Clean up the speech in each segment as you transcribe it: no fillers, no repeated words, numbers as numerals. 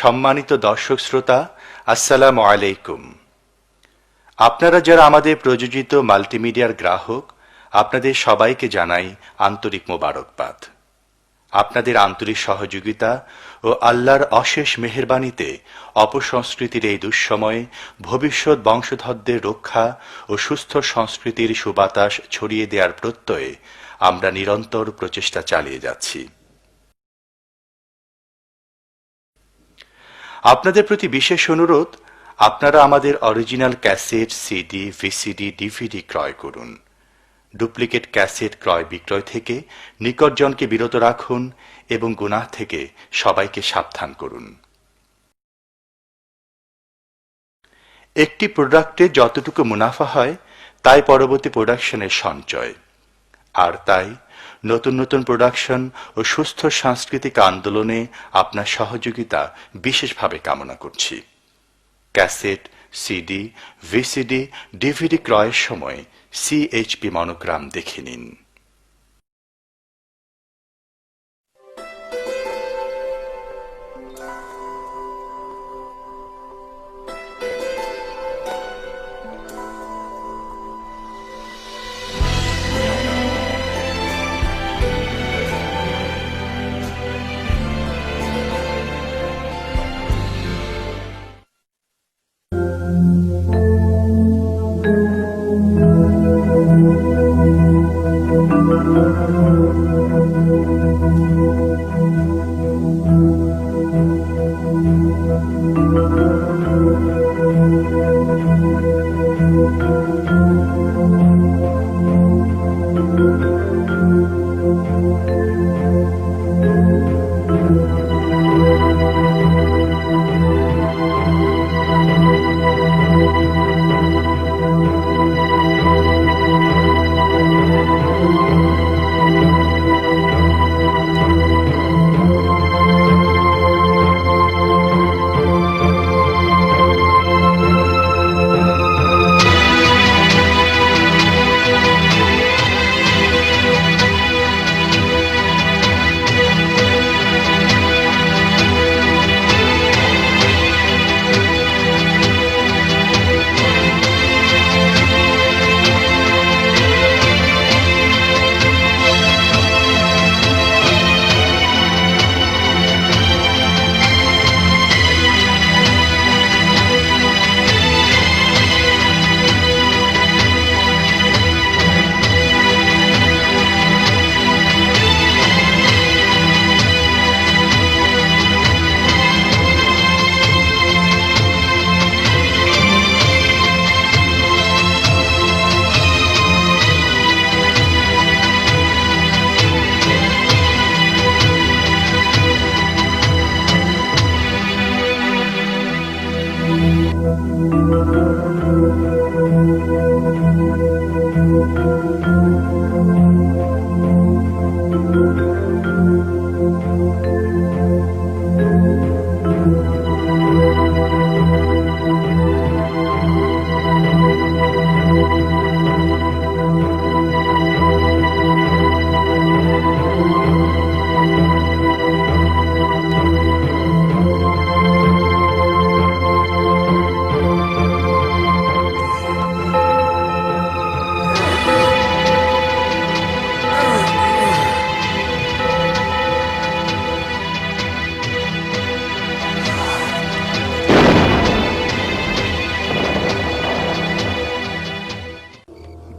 সম্মানিত দর্শক শ্রোতা, আসসালামু আলাইকুম। আপনারা যারা আমাদের প্রযোজিত মাল্টিমিডিয়ার গ্রাহক, আপনাদের সবাইকে জানাই আন্তরিক মোবারকবাদ। আপনাদের আন্তরিক সহযোগিতা ও আল্লাহর অশেষ মেহেরবানিতে অপসংস্কৃতির এই দুঃসময়ে ভবিষ্যৎ বংশধরদের রক্ষা ও সুস্থ সংস্কৃতির সুবাতাস ছড়িয়ে দেওয়ার প্রত্যয়ে আমরা নিরন্তর প্রচেষ্টা চালিয়ে যাচ্ছি। আপনাদের প্রতি বিশেষ অনুরোধ, আপনারা আমাদের original cassette, CD, VCD, DVD ক্রয় করুন। ডুপ্লিকেট ক্যাসেট ক্রয় বিক্রয় থেকে নিকটজনকে বিরত রাখুন এবং গুনাহ থেকে সবাইকে সাবধান করুন। একটি প্রোডাক্টে যতটুকু মুনাফা হয় তাই পরবর্তী প্রোডাকশনের সঞ্চয়, আর তাই নতুন নতুন প্রোডাকশন ও সুস্থ সাংস্কৃতিক আন্দোলনে আপনার সহযোগিতা বিশেষভাবে কামনা করছি। ক্যাসেট, সিডি, ভিসিডি, ডিভিডি ক্রয়ের সময় CHP মনোগ্রাম দেখে নিন।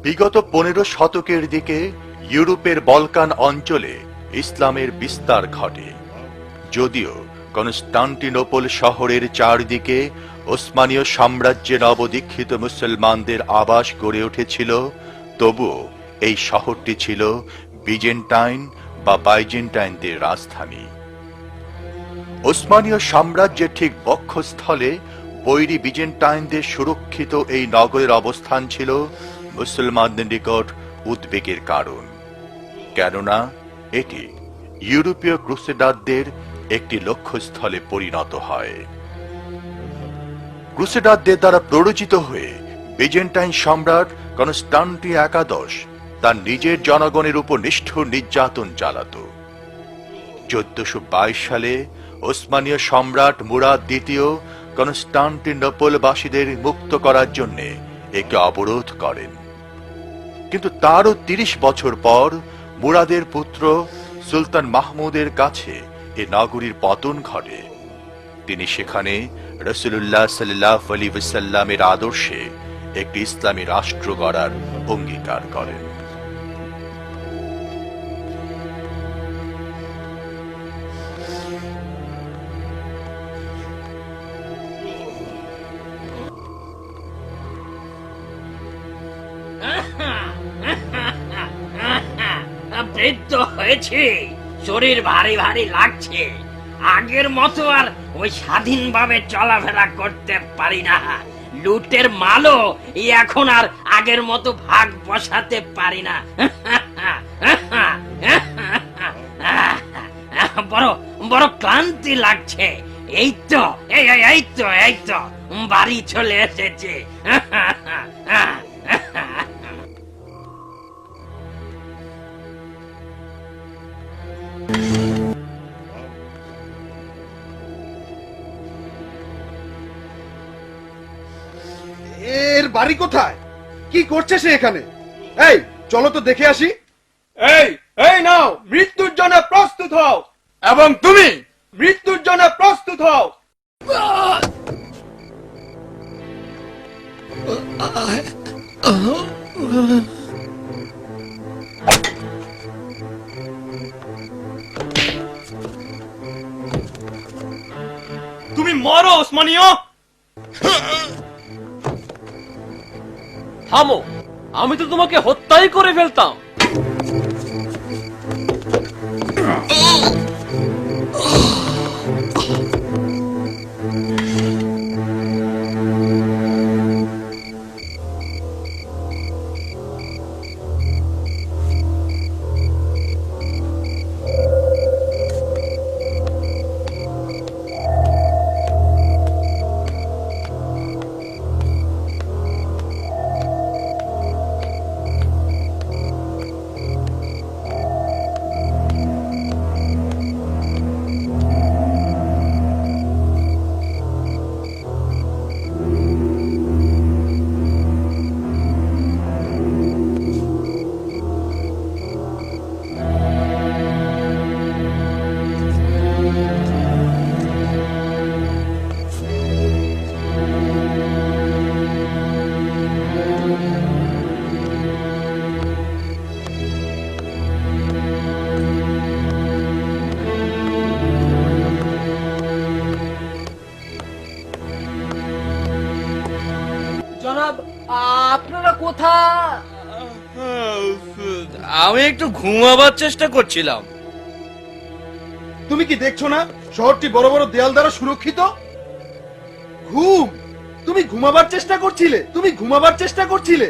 বিগত 15 শতকের দিকে ইউরোপের বলকান অঞ্চলে ইসলামের বিস্তার ঘটে। যদিও কনস্টান্টিনোপল শহরের চারদিকে ওসমানীয় সাম্রাজ্যে নবদীক্ষিত মুসলমানদের আবাস গড়ে উঠেছিল, তবুও এই শহরটি ছিল বিজেন্টাইন বা বাইজেন্টাইনদের রাজধানী। ওসমানীয় সাম্রাজ্যের ঠিক বক্ষস্থলে বৈরী বিজেন্টাইনদের সুরক্ষিত এই নগরের অবস্থান ছিল মুসলমানদের নিকট উদ্বেগের কারণ, কেননা এটি ইউরোপীয় ক্রুসেডারদের একটি লক্ষ্যস্থলে পরিণত হয়। ক্রুসেডারদের দ্বারা প্ররোচিত হয়ে বিজেন্টাইন সম্রাট কনস্টান্টিন একাদশ তার নিজের জনগণের উপর নিষ্ঠুর নির্যাতন চালাত। 1422 সালে ওসমানীয় সম্রাট মুরাদ দ্বিতীয় কনস্টান্টিনোপলবাসীদের মুক্ত করার জন্য একে অবরোধ করেন। কিন্তু তারও ৩০ বছর পর মুরাদের পুত্র সুলতান মাহমুদের কাছে এ নগরীর পতন ঘটে। তিনি সেখানে রাসূলুল্লাহ সাল্লাল্লাহু আলাইহি ওয়াসাল্লামের আদর্শে একটি ইসলামী রাষ্ট্র গড়ার অঙ্গীকার করেন। বৃদ্ধ হয়েছে, শরীর ভারী ভারী লাগছে। আগের মতো আর ওই স্বাধীনভাবে চলাফেরা করতে পারি না। লুটের মালও এখন আর আগের মতো ভাগ বসাতে পারি না। বড় বড় ক্লান্তি লাগছে। এই তো এই তো বাড়ি চলে এসেছে। এর বাড়ি কোথায়? কি করছে সে এখানে? এই চলো তো দেখে আসি। এই এই নাও, মৃত্যুর জন্য প্রস্তুত হও। এবং তুমি মৃত্যুর জন্য প্রস্তুত হও। তুমি মরো ওসমানীয়। থামো, আমি তো তোমাকে হত্যাই করে ফেলতাম। জনাব, আপনারা কোথায়? আমি একটু ঘুমাবার চেষ্টা করছিলাম। তুমি কি দেখছো না শহরটি বড় বড় দেয়াল দ্বারা সুরক্ষিত? ঘুম? তুমি ঘুমাবার চেষ্টা করছিলে?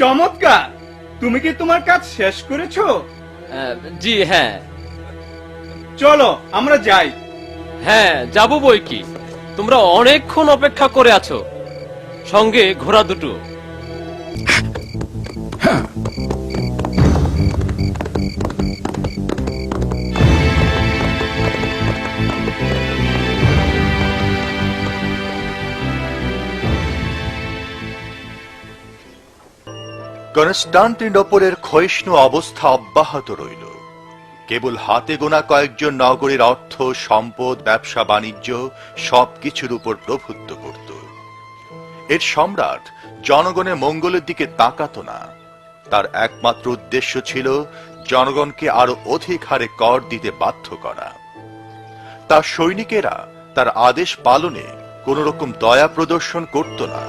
চমৎকার। তুমি কি তোমার কাজ শেষ করেছো? জি হ্যাঁ। চলো আমরা যাই। হ্যাঁ যাবো বই কি, তোমরা অনেকক্ষণ অপেক্ষা করে আছো। সঙ্গে ঘোড়া দুটো। কনস্টান্টিনোপলের ক্ষয়িষ্ণু অবস্থা অব্যাহত রইল। কেবল হাতে গোনা কয়েকজন নগরীর অর্থ সম্পদ ব্যবসা বাণিজ্য সবকিছুর উপর প্রভুত্ব করত। এর সম্রাট জনগণের মঙ্গলের দিকে তাকাতো না। তার একমাত্র উদ্দেশ্য ছিল জনগণকে আরো অধিক হারে কর দিতে বাধ্য করা। তার সৈনিকেরা তার আদেশ পালনে কোন রকম দয়া প্রদর্শন করত না।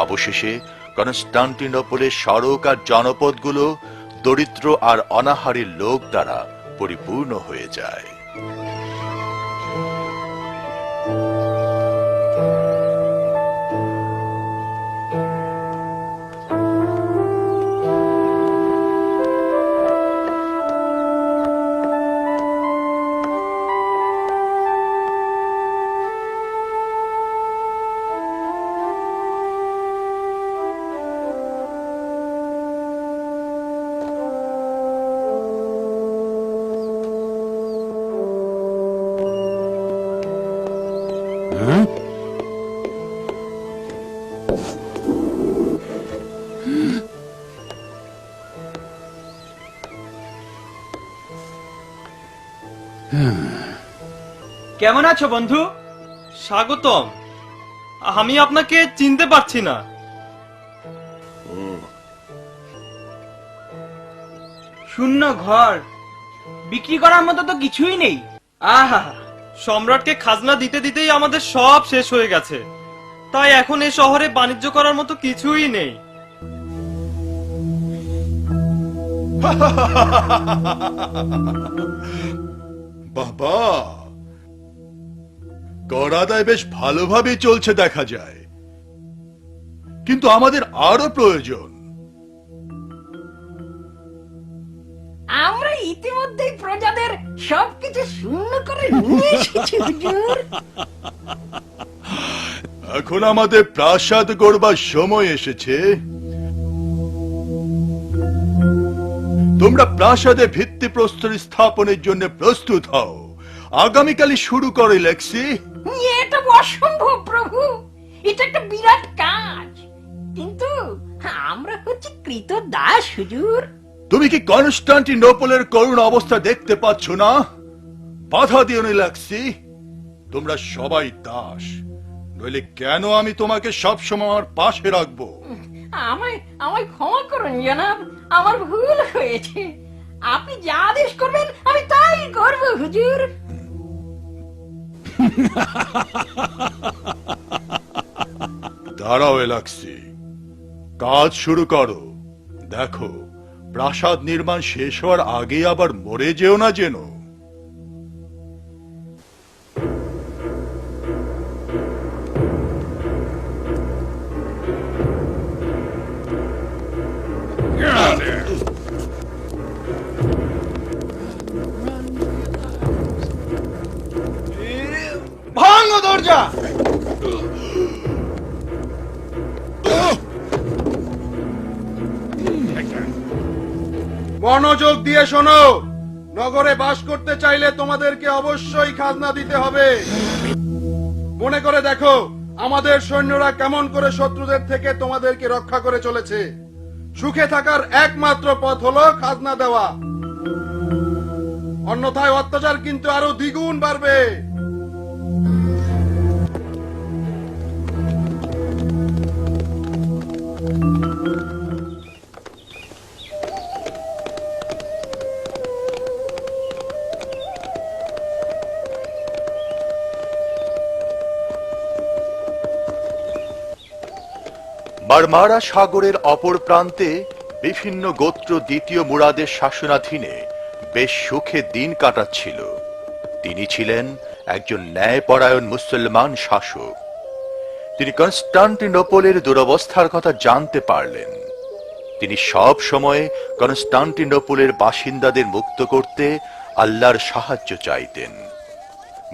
অবশেষে কনস্টান্টিনোপলের সড়ক আর জনপদগুলো দরিদ্র আর অনাহারী লোক দ্বারা পরিপূর্ণ হয়ে যায়। কেমন আছো বন্ধু? স্বাগতম। আমি আপনাকে চিনতে পারছি না। শূন্য ঘর, বিক্রি করার মতো তো কিছুই নেই। আহা, সম্রাটকে খাজনা দিতে দিতেই আমাদের সব শেষ হয়ে গেছে, তাই এখন এই শহরে বাণিজ্য করার মতো কিছুই নেই। বাবা, কর আদায় বেশ ভালোভাবে চলছে দেখা যায়, কিন্তু আমাদের আরো প্রয়োজন। আমরা ইতিমধ্যেই প্রজাদের সবকিছু শূন্য করে নিয়ে এসেছি হুজুর। এখন আমাদের প্রাসাদ গড়বার সময় এসেছে। তোমরা প্রাসাদে ভিত্তিপ্রস্তর স্থাপনের জন্য প্রস্তুত হও। আগামীকালই শুরু করে লেক্সি। এটা অসম্ভব প্রভু, এটা একটা বিরাট কাজ, কিন্তু আমরা হচ্ছে কৃতদাস হুজুর। তুমি কি কনস্টান্টিনোপলের করুণ অবস্থা দেখতে পাচ্ছ না? বাধা দিও না লেক্সি, তোমরা সবাই দাস, নইলে কেন আমি তোমাকে সবসময় আমার পাশে রাখবো? আমায় আমায় ক্ষমা করুন জনাব, আমার ভুল হয়েছে। আপনি যা আদেশ করবেন আমি তাই করব হুজুর। দাঁড়াও লেক্সি, কাজ শুরু করো। দেখো, প্রাসাদ নির্মাণ শেষ হওয়ার আগে আবার মরে যেও না যেন। ভাঙো দরজা। মনোযোগ দিয়ে শোনো, নগরে বাস করতে চাইলে তোমাদেরকে অবশ্যই খাজনা দিতে হবে। মনে করে দেখো আমাদের সৈন্যরা কেমন করে শত্রুদের থেকে তোমাদেরকে রক্ষা করে চলেছে। সুখে থাকার একমাত্র পথ হলো খাজনা দেওয়া, অন্যথায় অত্যাচার কিন্তু আরো দ্বিগুণ বাড়বে। মারমারা সাগরের অপর প্রান্তে বিভিন্ন গোত্র দ্বিতীয় মুরাদের শাসনাধীনে বেশ সুখে দিন কাটাচ্ছিল। তিনি ছিলেন একজন ন্যায়পরায়ণ মুসলমান শাসক। তিনি কনস্টান্টিনোপলের দুরবস্থার কথা জানতে পারলেন। তিনি সব সময় কনস্টান্টিনোপলের বাসিন্দাদের মুক্ত করতে আল্লাহর সাহায্য চাইতেন।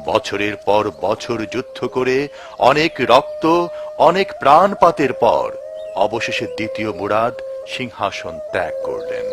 বছরের পর বছর যুদ্ধ করে অনেক রক্ত, অনেক প্রাণপাতের পর অবশেষে দ্বিতীয় মুরাদ সিংহাসন ত্যাগ করলেন।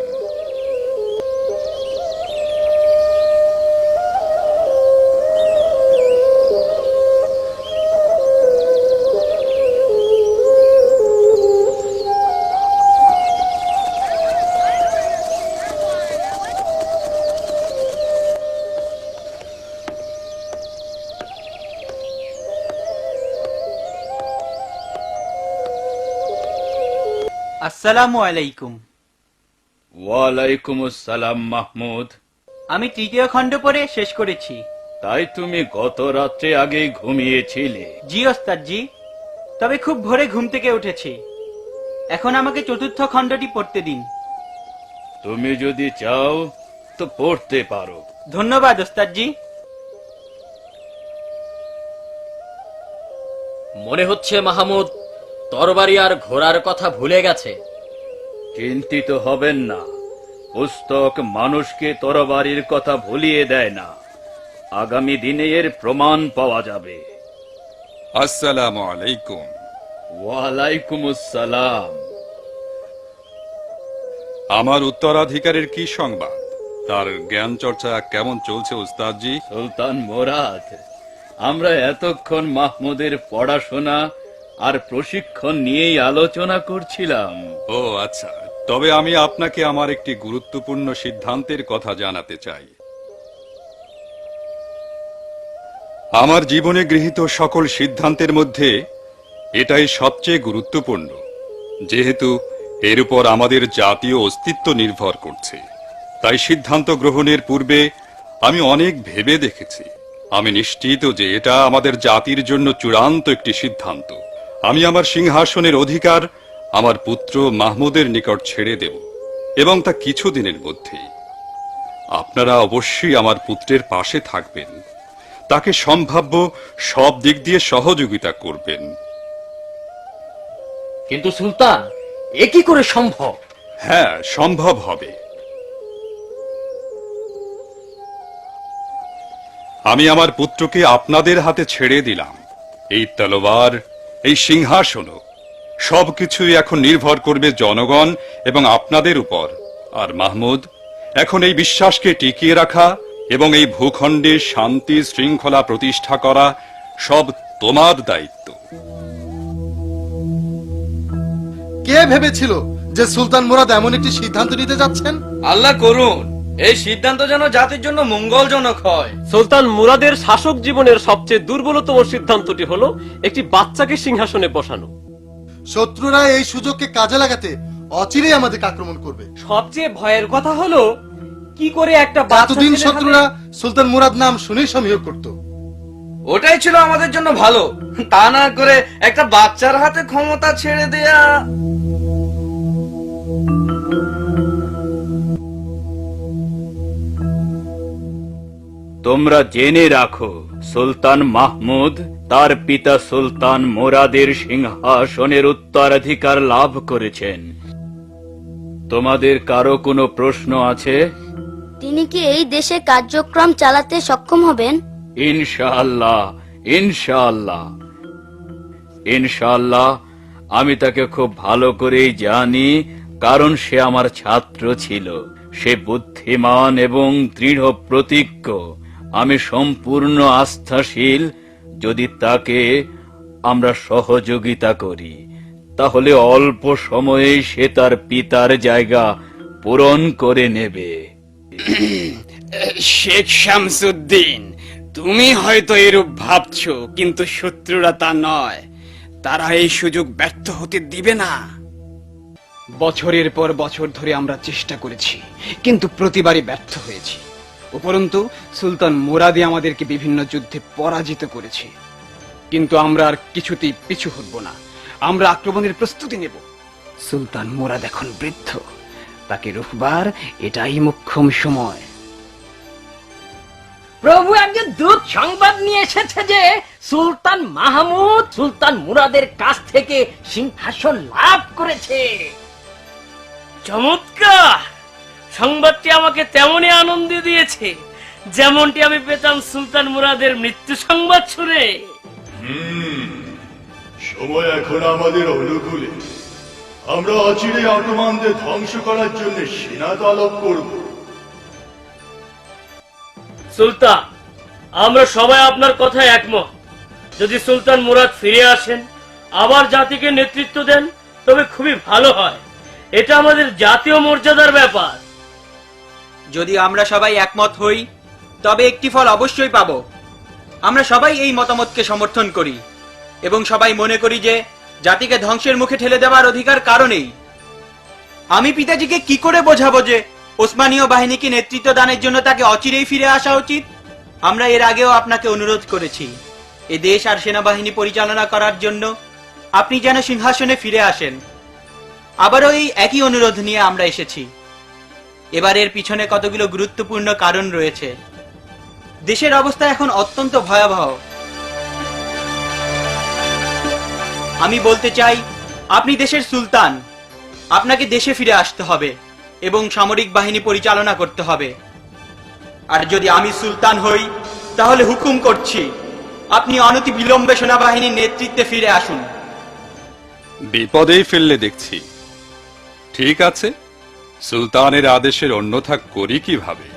আসসালামু আলাইকুম। ওয়ালাইকুম আসসালাম মাহমুদ। আমি তৃতীয় খণ্ড পড়ে শেষ করেছি। তাই তুমি গত রাত্রে আগে ঘুমিয়েছিলে? জি ওস্তাদ জি। তবে খুব ভোরে ঘুম থেকে উঠেছি। এখন আমাকে চতুর্থ খণ্ডটি পড়তে দিন। তুমি যদি চাও তো পড়তে পারো। ধন্যবাদ ওস্তাদজি। মনে হচ্ছে মাহমুদ তরবারি আর ঘোড়ার কথা ভুলে গেছে। চিন্তিত হবেন না, পুস্তক মানুষকে তরবারির কথা ভুলিয়ে দেয় না। আগামী দিনে এর প্রমাণ পাওয়া যাবে। আসসালামু আলাইকুম। ওয়ালাইকুম আসসালাম। আমার উত্তরাধিকারের কি সংবাদ? তার জ্ঞান চর্চা কেমন চলছে উস্তাদজি? সুলতান মোরাদ, আমরা এতক্ষণ মাহমুদের পড়াশোনা আর প্রশিক্ষণ নিয়েই আলোচনা করছিলাম। ও আচ্ছা, তবে আমি আপনাকে আমার একটি গুরুত্বপূর্ণ সিদ্ধান্তের কথা জানাতে চাই। আমার জীবনে গৃহীত সকল সিদ্ধান্তের মধ্যে এটাই সবচেয়ে গুরুত্বপূর্ণ, যেহেতু এর উপর আমাদের জাতীয় অস্তিত্ব নির্ভর করছে। তাই সিদ্ধান্ত গ্রহণের পূর্বে আমি অনেক ভেবে দেখেছি। আমি নিশ্চিত যে এটা আমাদের জাতির জন্য চূড়ান্ত একটি সিদ্ধান্ত। আমি আমার সিংহাসনের অধিকার আমার পুত্র মাহমুদের নিকট ছেড়ে দেব, এবং তা কিছুদিনের মধ্যেই। আপনারা অবশ্যই আমার পুত্রের পাশে থাকবেন, তাকে সম্ভাব্য সব দিক দিয়ে সহযোগিতা করবেন। কিন্তু সুলতান, এ কি করে সম্ভব? হ্যাঁ, সম্ভব হবে। আমি আমার পুত্রকে আপনাদের হাতে ছেড়ে দিলাম। এই তলোয়ার, এই সিংহাসনও, সবকিছুই এখন নির্ভর করবে জনগণ এবং আপনাদের উপর। আর মাহমুদ, এখন এই বিশ্বাসকে টিকিয়ে রাখা এবং এই ভূখণ্ডে শান্তি শৃঙ্খলা প্রতিষ্ঠা করা সব তোমার দায়িত্ব। কে ভেবেছিল যে সুলতান মুরাদ এমন একটি সিদ্ধান্ত নিতে যাচ্ছেন? আল্লাহ করুন এই সিদ্ধান্ত যেন জাতির জন্য মঙ্গলজনক হয়। সুলতান মুরাদের শাসক জীবনের সবচেয়ে দুর্বলতম সিদ্ধান্তটি হলো একটি বাচ্চাকে সিংহাসনে বসানো। শত্রুরা এই সুযোগকে কাজে লাগাতে অচিরেই আমাদেরকে আক্রমণ করবে। সবচেয়ে ভয়ের কথা হলো কি করে একটা এতদিন শত্রুরা সুলতান মুরাদ নাম শুনেই সমীহ করত। ওটাই ছিল আমাদের জন্য ভালো, তা না করে একটা বাচ্চার হাতে ক্ষমতা ছেড়ে দেয়া। তোমরা জেনে রাখো, সুলতান মাহমুদ তার পিতা সুলতান মোরাদের সিংহাসনের উত্তরাধিকার লাভ করেছেন। তোমাদের কারো কোনো প্রশ্ন আছে? তিনি কি এই দেশে কার্যক্রম চালাতে সক্ষম হবেন? ইনশাআল্লাহ, ইনশাআল্লাহ, ইনশাআল্লাহ। আমি তাকে খুব ভালো করেই জানি, কারণ সে আমার ছাত্র ছিল। সে বুদ্ধিমান এবং দৃঢ় প্রতিজ্ঞ। আমি সম্পূর্ণ আস্থাশীল। যদি তাকে আমরা সহযোগিতা করি, তাহলে অল্প সময়েই সে তার পিতার জায়গা পূরণ করে নেবে। শেখ শামসুদ্দিন, তুমি হয়তো এরূপ ভাবছো, কিন্তু শত্রুরা তা নয়। তারা এই সুযোগ ব্যর্থ হতে দিবে না। বছরের পর বছর ধরে আমরা চেষ্টা করেছি, কিন্তু প্রতিবারই ব্যর্থ হয়েছি। উপরন্তু সুলতান মুরাদি আমাদেরকে বিভিন্ন যুদ্ধে পরাজিত করেছে। কিন্তু আমরা আর কিছুতেই পিছু হটব না। আমরা আক্রমণের প্রস্তুতি নেব। সুলতান মুরাদ এখন বৃদ্ধ, তাকে রুখবার এটাই মোক্ষম সময়। প্রভু একজন দূত সংবাদ নিয়ে এসেছে যে সুলতান মাহমুদ সুলতান মুরাদের কাছ থেকে সিংহাসন লাভ করেছে। চমৎকার! সংবাদটি আমাকে তেমনই আনন্দ দিয়েছে যেমনটি আমি পেতাম সুলতান মুরাদের মৃত্যু সংবাদ শুনে। সময় এখন আমাদের অনুকূলে। আমরা অচিরে অটোমানদের ধ্বংস করার জন্য সেনা তলব করব। সুলতান, আমরা সবাই আপনার কথায় একমত। যদি সুলতান মুরাদ ফিরে আসেন, আবার জাতিকে নেতৃত্ব দেন, তবে খুবই ভালো হয়। এটা আমাদের জাতীয় মর্যাদার ব্যাপার। যদি আমরা সবাই একমত হই, তবে একটি ফল অবশ্যই পাব। আমরা সবাই এই মতামতকে সমর্থন করি এবং সবাই মনে করি যে জাতিকে ধ্বংসের মুখে ঠেলে দেওয়ার অধিকার কারণেই। আমি পিতাজিকে কি করে বোঝাবো যে ওসমানীয় বাহিনীকে নেতৃত্ব দানের জন্য তাকে অচিরেই ফিরে আসা উচিত? আমরা এর আগেও আপনাকে অনুরোধ করেছি এ দেশ আর সেনাবাহিনী পরিচালনা করার জন্য আপনি যেন সিংহাসনে ফিরে আসেন। আবারও এই একই অনুরোধ নিয়ে আমরা এসেছি। এবার এর পিছনে কতগুলো গুরুত্বপূর্ণ কারণ রয়েছে। দেশের অবস্থা এখন অত্যন্ত ভয়াবহ। আমি বলতে চাই, আপনি দেশের সুলতান, আপনাকে দেশে ফিরে আসতে হবে এবং সামরিক বাহিনী পরিচালনা করতে হবে। আর যদি আমি সুলতান হই, তাহলে হুকুম করছি, আপনি অনতি বিলম্বে সেনাবাহিনীর নেতৃত্বে ফিরে আসুন। বিপদেই ফেললে দেখছি। ঠিক আছে, সুলতানের আদেশের অন্যথা করি কিভাবে?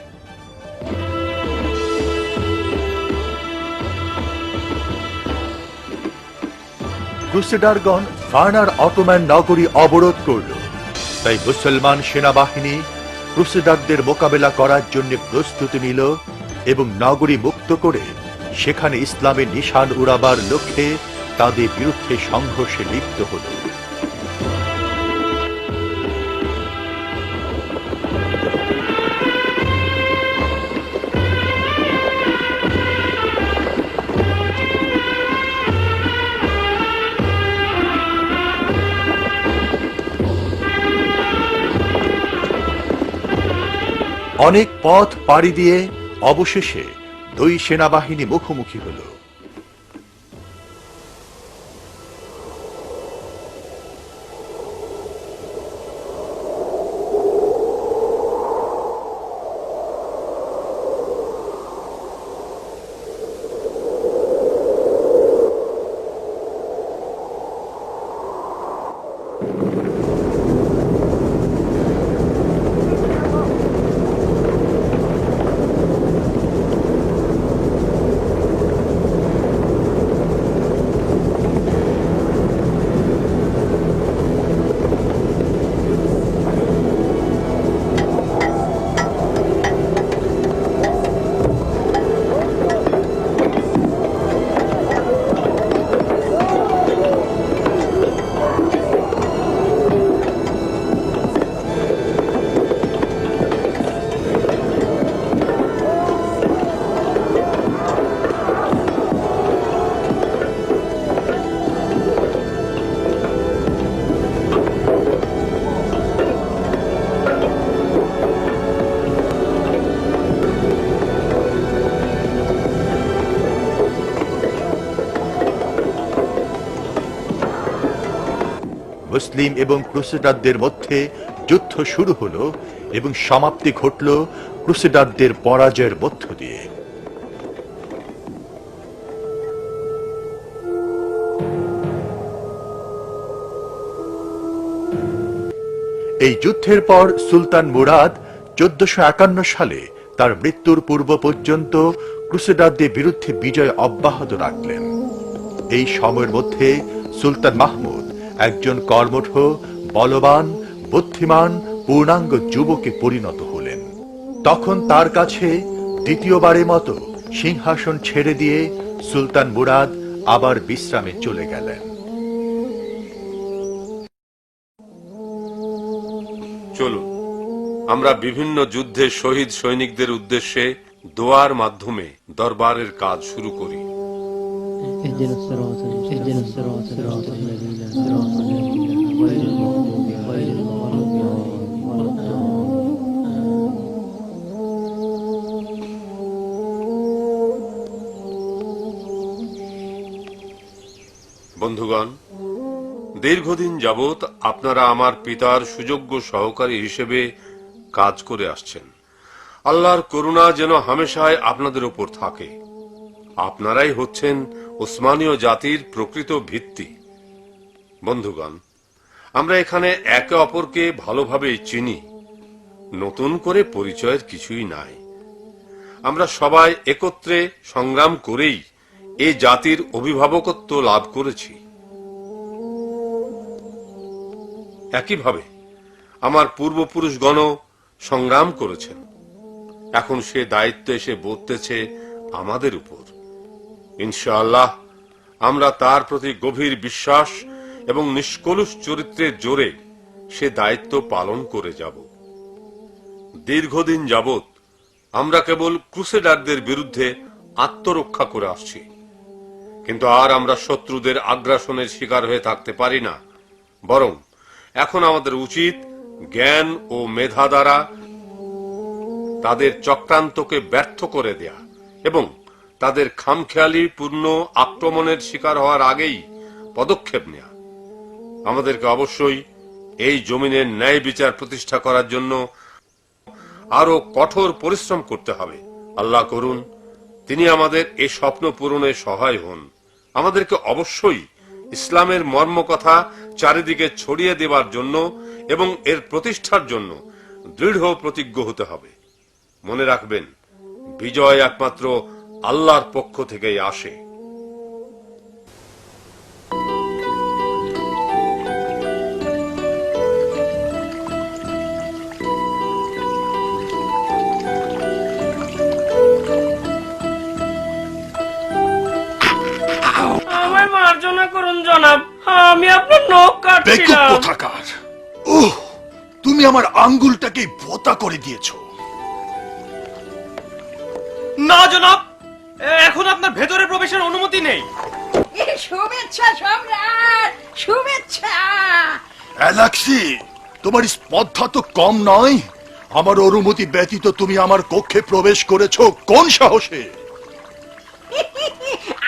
ক্রুসেডারগণ ফার্নার অটোম্যান নগরী অবরোধ করল। তাই মুসলমান সেনাবাহিনী ক্রুসেডারদের মোকাবেলা করার জন্য প্রস্তুতি নিল এবং নগরী মুক্ত করে সেখানে ইসলামের নিশান উড়াবার লক্ষ্যে তাদের বিরুদ্ধে সংঘর্ষে লিপ্ত হল। অনেক পথ পাড়ি দিয়ে অবশেষে দুই সেনাবাহিনী মুখোমুখি হল। মুসলিম এবং ক্রুসেডারদের মধ্যে যুদ্ধ শুরু হলো এবং সমাপ্তি ঘটল ক্রুসেডারদের পরাজয়ের মধ্য দিয়ে। এই যুদ্ধের পর সুলতান মুরাদ 1451 সালে তার মৃত্যুর পূর্ব পর্যন্ত ক্রুসেডারদের বিরুদ্ধে বিজয় অব্যাহত রাখলেন। এই সময়ের মধ্যে সুলতান মাহমুদ একজন কর্মঠ, বলবান, বুদ্ধিমান, পূর্ণাঙ্গ যুবকে পরিণত হলেন। তখন তার কাছে দ্বিতীয়বারের মতো সিংহাসন ছেড়ে দিয়ে সুলতান মুরাদ আবার বিশ্রামে চলে গেলেন। চলুন আমরা বিভিন্ন যুদ্ধে শহীদ সৈনিকদের উদ্দেশ্যে দোয়ার মাধ্যমে দরবারের কাজ শুরু করি। বন্ধুগণ, দীর্ঘদিন যাবৎ আপনারা আমার পিতার সুযোগ্য সহকারী হিসেবে কাজ করে আসছেন। আল্লাহর করুণা যেন হামেশায় আপনাদের উপর থাকে। আপনারাই হচ্ছেন উসমানীয় জাতির প্রকৃত ভিত্তি। বন্ধুগণ, আমরা এখানে একে অপরকে ভালোভাবে চিনি, নতুন করে পরিচয়ের কিছুই নাই। আমরা সবাই একত্রে সংগ্রাম করেই এই জাতির অভিভাবকত্ব লাভ করেছি। একইভাবে আমার পূর্বপুরুষগণ সংগ্রাম করেছেন। এখন সে দায়িত্ব এসে বর্তেছে আমাদের উপর। ইনশাআল্লাহ আমরা তার প্রতি গভীর বিশ্বাস এবং নিষ্কলুষ চরিত্রের জোরে সে দায়িত্ব পালন করে যাব। দীর্ঘদিন যাবৎ আমরা কেবল ক্রুসেডারদের বিরুদ্ধে আত্মরক্ষা করে আসছি, কিন্তু আর আমরা শত্রুদের আগ্রাসনের শিকার হয়ে থাকতে পারি না, বরং এখন আমাদের উচিত জ্ঞান ও মেধা দ্বারা তাদের চক্রান্তকে ব্যর্থ করে দেয়া এবং তাদের খামখেয়ালি পূর্ণ আক্রমণের শিকার হওয়ার আগেই পদক্ষেপ নেয়া। আমাদেরকে অবশ্যই এই জমিনের ন্যায় বিচার প্রতিষ্ঠা করার জন্য আরো কঠোর পরিশ্রম করতে হবে। আল্লাহ করুন তিনি আমাদের এই স্বপ্ন পূরণে সহায় হন। আমাদেরকে অবশ্যই ইসলামের মর্মকথা চারিদিকে ছড়িয়ে দেবার জন্য এবং এর প্রতিষ্ঠার জন্য দৃঢ় প্রতিজ্ঞ হতে হবে। মনে রাখবেন, বিজয় একমাত্র আল্লাহর পক্ষ থেকেই আসে। আমায় মার্জনা করুন জনাব, আমি আপনার নখ কাটছিলাম। কোথাকার! ওহ, তুমি আমার আঙ্গুলটাকে ভোঁতা করে দিয়েছো। না জনাব, এখন আপনার ভেতরে প্রবেশের অনুমতি নেই। শুভেচ্ছা সম্রাট, শুভেচ্ছা। অ্যালেক্সি, তোমার স্পর্ধা তো কম নয়। আমার অনুমতি ব্যতীত তুমি আমার কক্ষে প্রবেশ করেছো কোন সাহসে?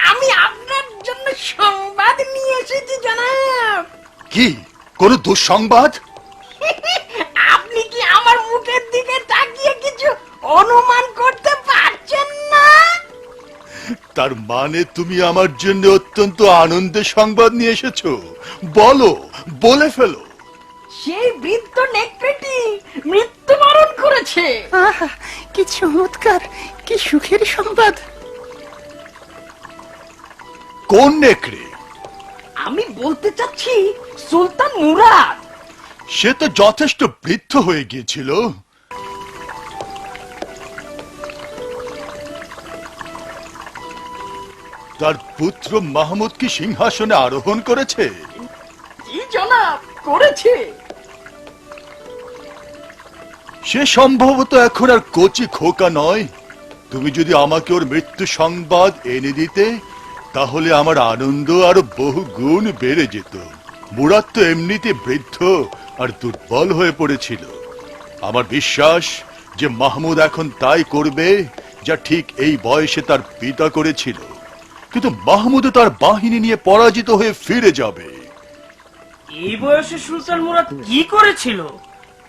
আমি আপনার জন্য সংবাদ নিয়ে এসেছি জনাব। কি কোন দুঃসংবাদ? আপনি কি আমার মুখের দিকে তাকিয়ে কিছু অনুমান করতে পারছেন না? তার মানে তুমি আমার জন্য অত্যন্ত আনন্দের সংবাদ নিয়ে এসেছো। বলো, বলে ফেলো। সেই বৃদ্ধ নেকড়েটি মৃত্যুবরণ করেছে। কি চমৎকার, কি সুখের সংবাদ। কোন নেকড়ে? আমি বলতে চাচ্ছি সুলতান মুরাদ। সে তো যথেষ্ট বৃদ্ধ হয়ে গিয়েছিল। তার পুত্র মাহমুদ কি সিংহাসনে আরোহণ করেছে? জি জনাব, করেছে। সে সম্ভবত এখন আর কচি খোকা নয়। তুমি যদি আমাকে ওর মৃত্যু সংবাদ এনে দিতে, তাহলে আমার আনন্দ আরো বহু গুণ বেড়ে যেত। মুরাদ তো এমনিতে বৃদ্ধ আর দুর্বল হয়ে পড়েছিল। আমার বিশ্বাস যে মাহমুদ এখন তাই করবে যা ঠিক এই বয়সে তার পিতা করেছিল। কিন্তু মাহমুদ তার বাহিনী নিয়ে পরাজিত হয়ে ফিরে যাবে। এই বয়সে সুলতান মুরাদ কি করেছিল?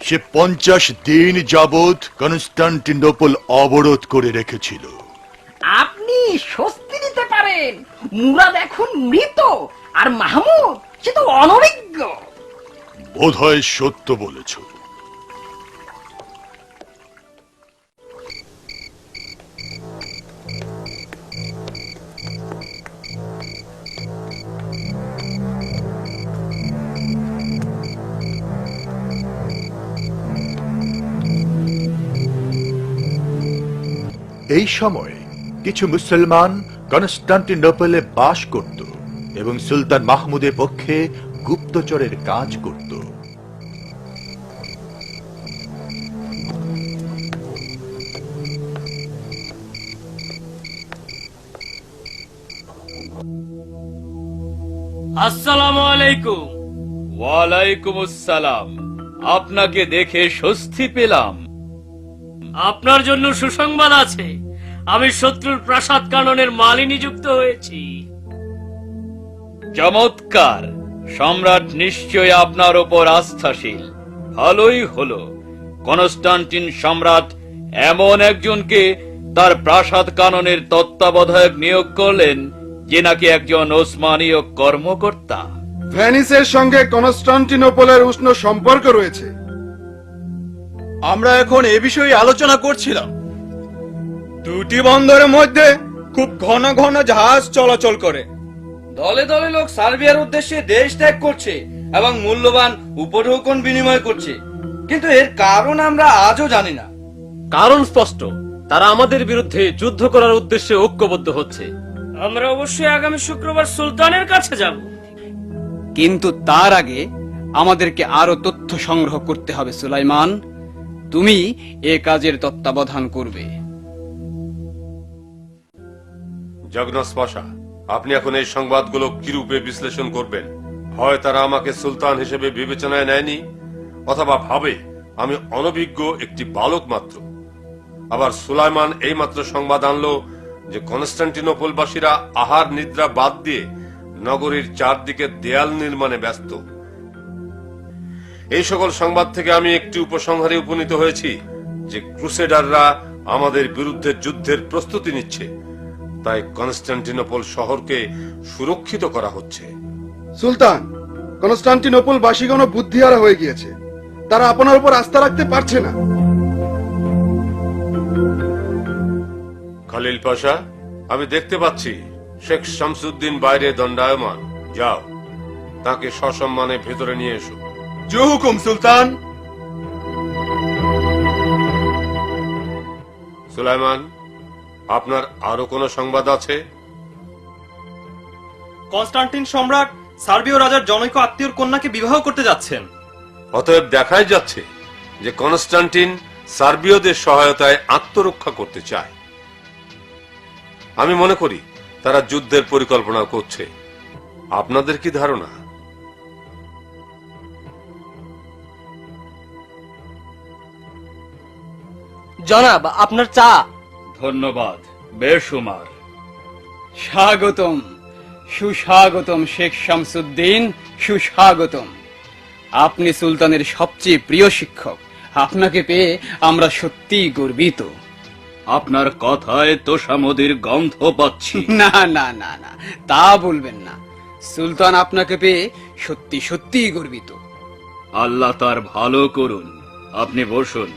সে 50 দিন যাবৎ কনস্টান্টিনোপল অবরোধ করে রেখেছিল। আপনি স্বস্তি নিতে পারেন, মুরাদ এখন মৃত আর মাহমুদ সে তো অনভিজ্ঞ। বোধহয় সত্য বলেছ। এই সময়ে কিছু মুসলমান কনস্টান্টিনোপলে বাস করত এবং সুলতান মাহমুদের পক্ষে গুপ্তচরের কাজ করত। আসসালামু আলাইকুম। ওয়ালাইকুম আসসালাম। আপনাকে দেখে স্বস্তি পেলাম। আপনার জন্য সুসংবাদ আছে, আমি শত্রুর প্রাসাদ কাননের মালি নিযুক্ত হয়েছি। চমৎকার! সম্রাট নিশ্চয় আপনার ওপর আস্থাশীল। ভালোই হলো, কনস্টান্টিন সম্রাট এমন একজনকে তার প্রাসাদ কাননের তত্ত্বাবধায়ক নিয়োগ করলেন যে নাকি একজন ওসমানীয় কর্মকর্তা। ভেনিসের সঙ্গে কনস্টান্টিনোপলের উষ্ণ সম্পর্ক রয়েছে। আমরা এখন এ বিষয়ে আলোচনা করছিলাম। দুটি বন্দরের মধ্যে খুব ঘন ঘন জাহাজ চলাচল করে। দলে দলে লোক সার্বিয়ার উদ্দেশ্যে দেশ ত্যাগ করছে এবং মূল্যবান উপঢৌকন বিনিময় করছে, কিন্তু এর কারণ আমরা আজও জানি না। কারণ স্পষ্ট, তারা আমাদের বিরুদ্ধে যুদ্ধ করার উদ্দেশ্যে ঐক্যবদ্ধ হচ্ছে। আমরা অবশ্যই আগামী শুক্রবার সুলতানের কাছে যাব। কিন্তু তার আগে আমাদেরকে আরো তথ্য সংগ্রহ করতে হবে। সুলাইমান, তুমি এ কাজের তত্ত্বাবধান করবে। জগন্নাথ পাশা, আপনি এখন এই সংবাদগুলো কিরূপে বিশ্লেষণ করবেন? হয় তারা আমাকে সুলতান হিসেবে বিবেচনায় নেয়নি, অথবা ভাবে আমি অনভিজ্ঞ একটি বালক মাত্র। আবার সুলাইমান এই মাত্র সংবাদ আনলো যে কনস্টান্টিনোপলবাসীরা আহার নিদ্রা বাদ দিয়ে নগরীর চারদিকে দেয়াল নির্মাণে ব্যস্ত। এই সকল সংবাদ থেকে আমি একটি উপসংহারে উপনীত হয়েছি যে ক্রুসেডাররা আমাদের বিরুদ্ধে যুদ্ধের প্রস্তুতি নিচ্ছে, তাই কনস্টান্টিনোপল শহরকে সুরক্ষিত করা হচ্ছে। সুলতান, কনস্টান্টিনোপল বাসীগণ বুদ্ধিহারা হয়ে গিয়েছে, তারা আপনার উপর আস্থা রাখতে পারছে না। খালিল পাশা, আমি দেখতে পাচ্ছি শেখ শামসুদ্দিন বাইরে দণ্ডায়মান। যাও, তাকে সসম্মানে ভেতরে নিয়ে এসো। জো হুকুম সুলতান। সুলাইমান, আপনার আরো কোনো সংবাদ আছে? কনস্টান্টিন সম্রাট সার্বীয় রাজার জনৈক আত্মীয়র কন্যাকে বিবাহ করতে যাচ্ছেন। অতএব দেখাই যাচ্ছে যে কনস্টান্টিন সার্বীয়দের সহায়তায় আত্মরক্ষা করতে চায়। আমি মনে করি তারা যুদ্ধের পরিকল্পনা করছে। আপনাদের কি ধারণা? জনাব, আপনার চা। ধন্যবাদ বেশুমার। স্বাগতম, সুস্বাগতম শেখ শামসুদ্দিন, সুস্বাগতম। আপনি সুলতানের সবচেয়ে প্রিয় শিক্ষক। আপনাকে পেয়ে আমরা সত্যিই গর্বিত। আপনার কথায় তোষামদির গন্ধ পাচ্ছি। না না না না, তা বলবেন না। সুলতান আপনাকে পেয়ে সত্যি সত্যিই গর্বিত। আল্লাহ তার ভালো করুন। আপনি বসুন।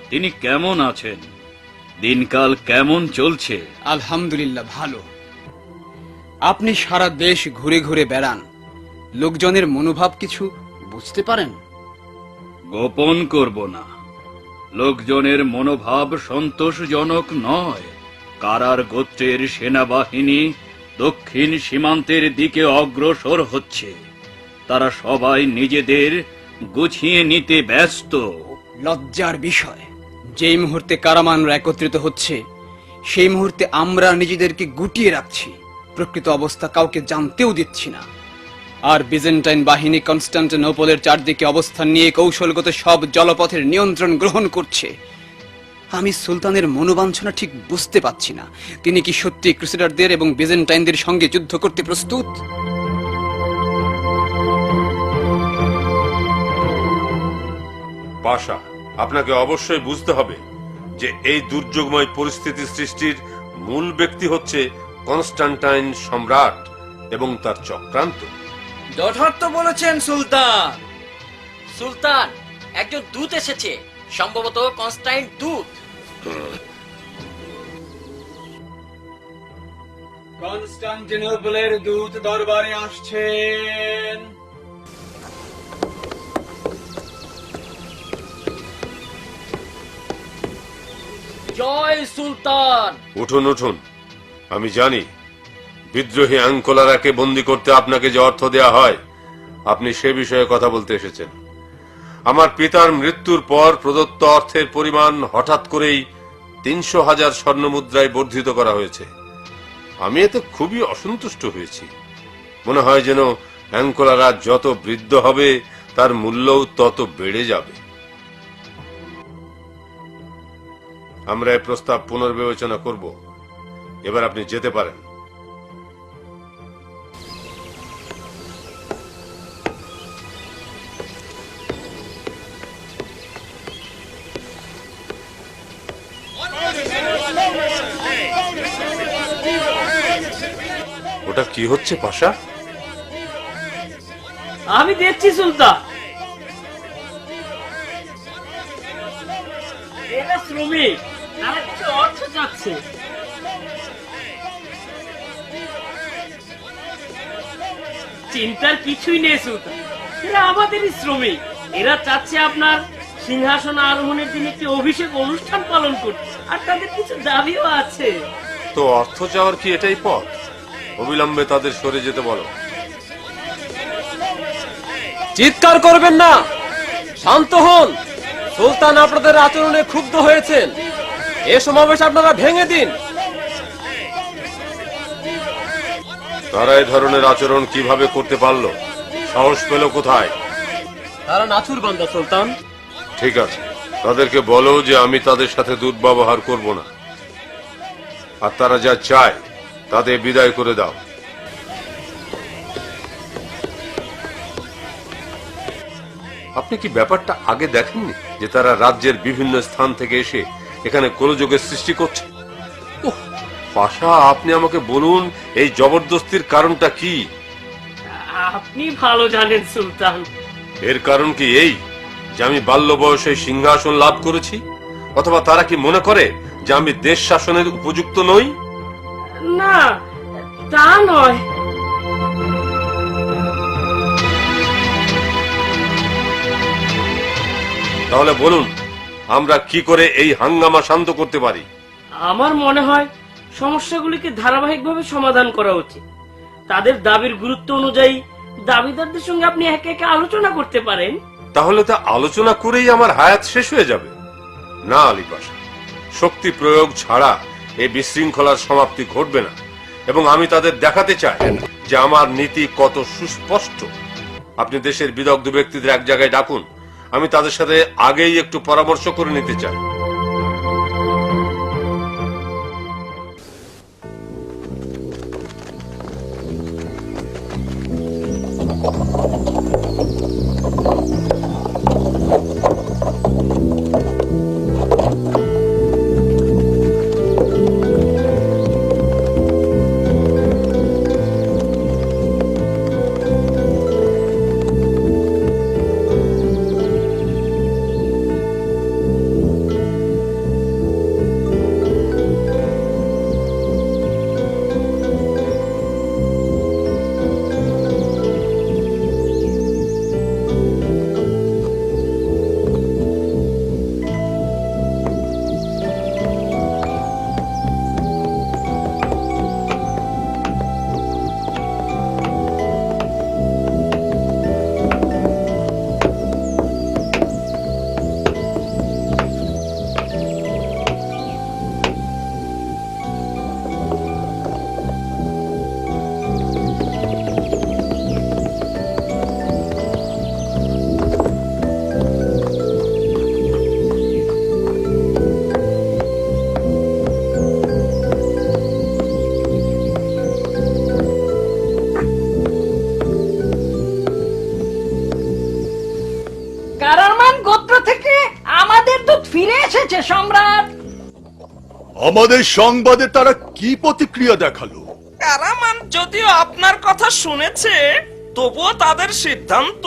তিনি কেমন আছেন? দিনকাল কেমন চলছে? আলহামদুলিল্লাহ ভালো। আপনি সারা দেশ ঘুরে ঘুরে বেড়ান, লোকজনের মনোভাব কিছু বুঝতে পারেন? গোপন করব না, লোকজনের মনোভাব সন্তোষজনক নয়। কারার গোত্রের সেনাবাহিনী দক্ষিণ সীমান্তের দিকে অগ্রসর হচ্ছে। তারা সবাই নিজেদের গুছিয়ে নিতে ব্যস্ত। লজ্জার বিষয়, যেই মুহূর্তে কারামানরা একত্রিত হচ্ছে সেই মুহূর্তে আমরা নিজেদেরকে গুটিয়ে রাখছি, প্রকৃত অবস্থা কাউকে জানতেও দিচ্ছি না। আর বিজেন্টাইন বাহিনী কনস্টান্টিনোপলের চারদিকে অবস্থান নিয়ে কৌশলগত সব জলপথের নিয়ন্ত্রণ গ্রহণ করছে। আমি সুলতানের মনোবাঞ্ছনা ঠিক বুঝতে পাচ্ছি না। তিনি কি সত্যি ক্রুসেডারদের এবং বিজেন্টাইনদের সঙ্গে যুদ্ধ করতে প্রস্তুত? পাশা, আপনাকে অবশ্যই বুঝতে হবে যে এই দুর্যোগময় পরিস্থিতি সৃষ্টির মূল ব্যক্তি হচ্ছে কনস্টান্টাইন সম্রাট এবং তার চক্রান্ত। যথার্থ বলেছেন সুলতান। সুলতান, একজন দূত এসেছে, সম্ভবত কনস্টাইন দূত। কনস্টান্টিনোপলের দূত দরবারে আসছেন। জয় সুলতান। উঠুন উঠুন, আমি জানি বিদ্রোহী আঙ্কোলারাকে বন্দী করতে আপনাকে যে অর্থ দেয়া হয়, আপনি সে বিষয়ে কথা বলতে এসেছেন। আমার পিতার মৃত্যুর পর প্রদত্ত অর্থের পরিমাণ হঠাৎ করেই ৩০০,০০০ স্বর্ণ মুদ্রায় বর্ধিত করা হয়েছে। আমি এতে খুবই অসন্তুষ্ট হয়েছি। মনে হয় যেন অ্যাঙ্কোলারা যত বৃদ্ধ হবে তার মূল্যও তত বেড়ে যাবে। আমরা এই প্রস্তাব পুনর্বিবেচনা করব। এবার আপনি যেতে পারেন। ওটা কি হচ্ছে পাশা? আমি দেখছি সুলতান। এরা শ্রমিক, তারা কিছু অর্থ চাচ্ছে। চিন্তার কিছুই নেই সুলতান, এরা আমাদেরই শ্রমিক। এরা চাচ্ছে আপনার সিংহাসন আরোহণের দিন একটি অভিষেক অনুষ্ঠান পালন করতে, আর তাদের কিছু দাবিও আছে। তো অর্থ চাওয়ার কি এটাই পথ? অবিলম্বে তাদের সরে যেতে বলো। চিৎকার করবেন না, শান্ত হন। সুলতান আপনাদের আচরণে ক্ষুব্ধ হয়েছেন। এ সমাবেশ আপনারা ভেঙে দিন। তারা এই ধরনের আচরণ কিভাবে করতে পারলো? সাহস পেল কোথায়? তারা নাছুর বান্দা সুলতান। ঠিক আছে, তাদেরকে বলো যে আমি তাদের সাথে দুর্ব্যবহার করব না, আর তারা যা চায় তাদের বিদায় করে দাও। আপনি কি ব্যাপারটা আগে দেখেননি যে তারা রাজ্যের বিভিন্ন স্থান থেকে এসে এখানে গোলযোগের সৃষ্টি করছে? ওহ পাশা, আপনি আমাকে বলুন এই জবরদস্তির কারণটা কি? আপনি ভালো জানেন সুলতান। এর কারণ কি এই যে আমি বাল্য বয়সে সিংহাসন লাভ করেছি? অথবা তারা কি মনে করে যে আমি দেশ শাসনের উপযুক্ত নই? না, তা নয়। তাহলে বলুন আমরা কি করে এই হাঙ্গামা শান্ত করতে পারি? আমার মনে হয় সমস্যাগুলিকে ধারাবাহিকভাবে সমাধান করা উচিত। তাদের দাবির গুরুত্ব অনুযায়ী দাবিদারদের সঙ্গে আপনি একে একে আলোচনা করতে পারেন। তাহলে তা আলোচনা করেই আমার হায়াত শেষ হয়ে যাবে? না আলী পাশা, শক্তি প্রয়োগ ছাড়া এই বিশৃঙ্খলার সমাপ্তি ঘটবে না, এবং আমি তাদের দেখাতে চাই যে আমার নীতি কত সুস্পষ্ট। আপনি দেশের বিদগ্ধ ব্যক্তিদের এক জায়গায় ডাকুন, আমি তাদের সাথে আগেই একটু পরামর্শ করে নিতে চাই। কারামান গোত্র থেকে আমাদের দূত ফিরে এসেছে সম্রাট। আমাদের সংবাদে তারা কি প্রতিক্রিয়া দেখালো? কারামান যদিও আপনার কথা শুনেছে, তবুও তাদের সিদ্ধান্ত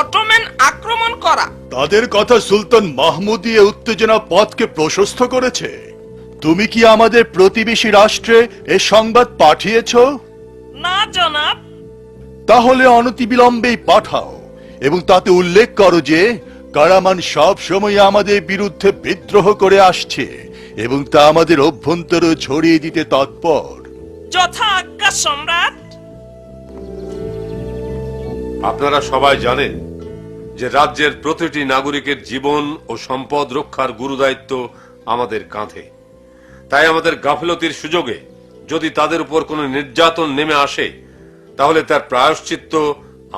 অটোম্যান আক্রমণ করা। তাদের কথা সুলতান মাহমুদী এ উত্তেজনা পথকে প্রশস্ত করেছে। তুমি কি আমাদের প্রতিবেশী রাষ্ট্রে এ সংবাদ পাঠিয়েছ? না জনাব। তাহলে অনতিবিলম্বেই পাঠাও এবং তাতে উল্লেখ করো যে কারামান সব সময় আমাদের বিরুদ্ধে বিদ্রোহ করে আসছে এবং তা আমাদের অভ্যন্তরে ছড়িয়ে দিতে তৎপর। যথা আজ্ঞা সম্রাট। আপনারা সবাই জানেন যে রাজ্যের প্রতিটি নাগরিকের জীবন ও সম্পদ রক্ষার গুরুদায়িত্ব আমাদের কাঁধে। তাই আমাদের গাফলতির সুযোগে যদি তাদের উপর কোনো নির্যাতন নেমে আসে, তাহলে তার প্রায়শ্চিত্ত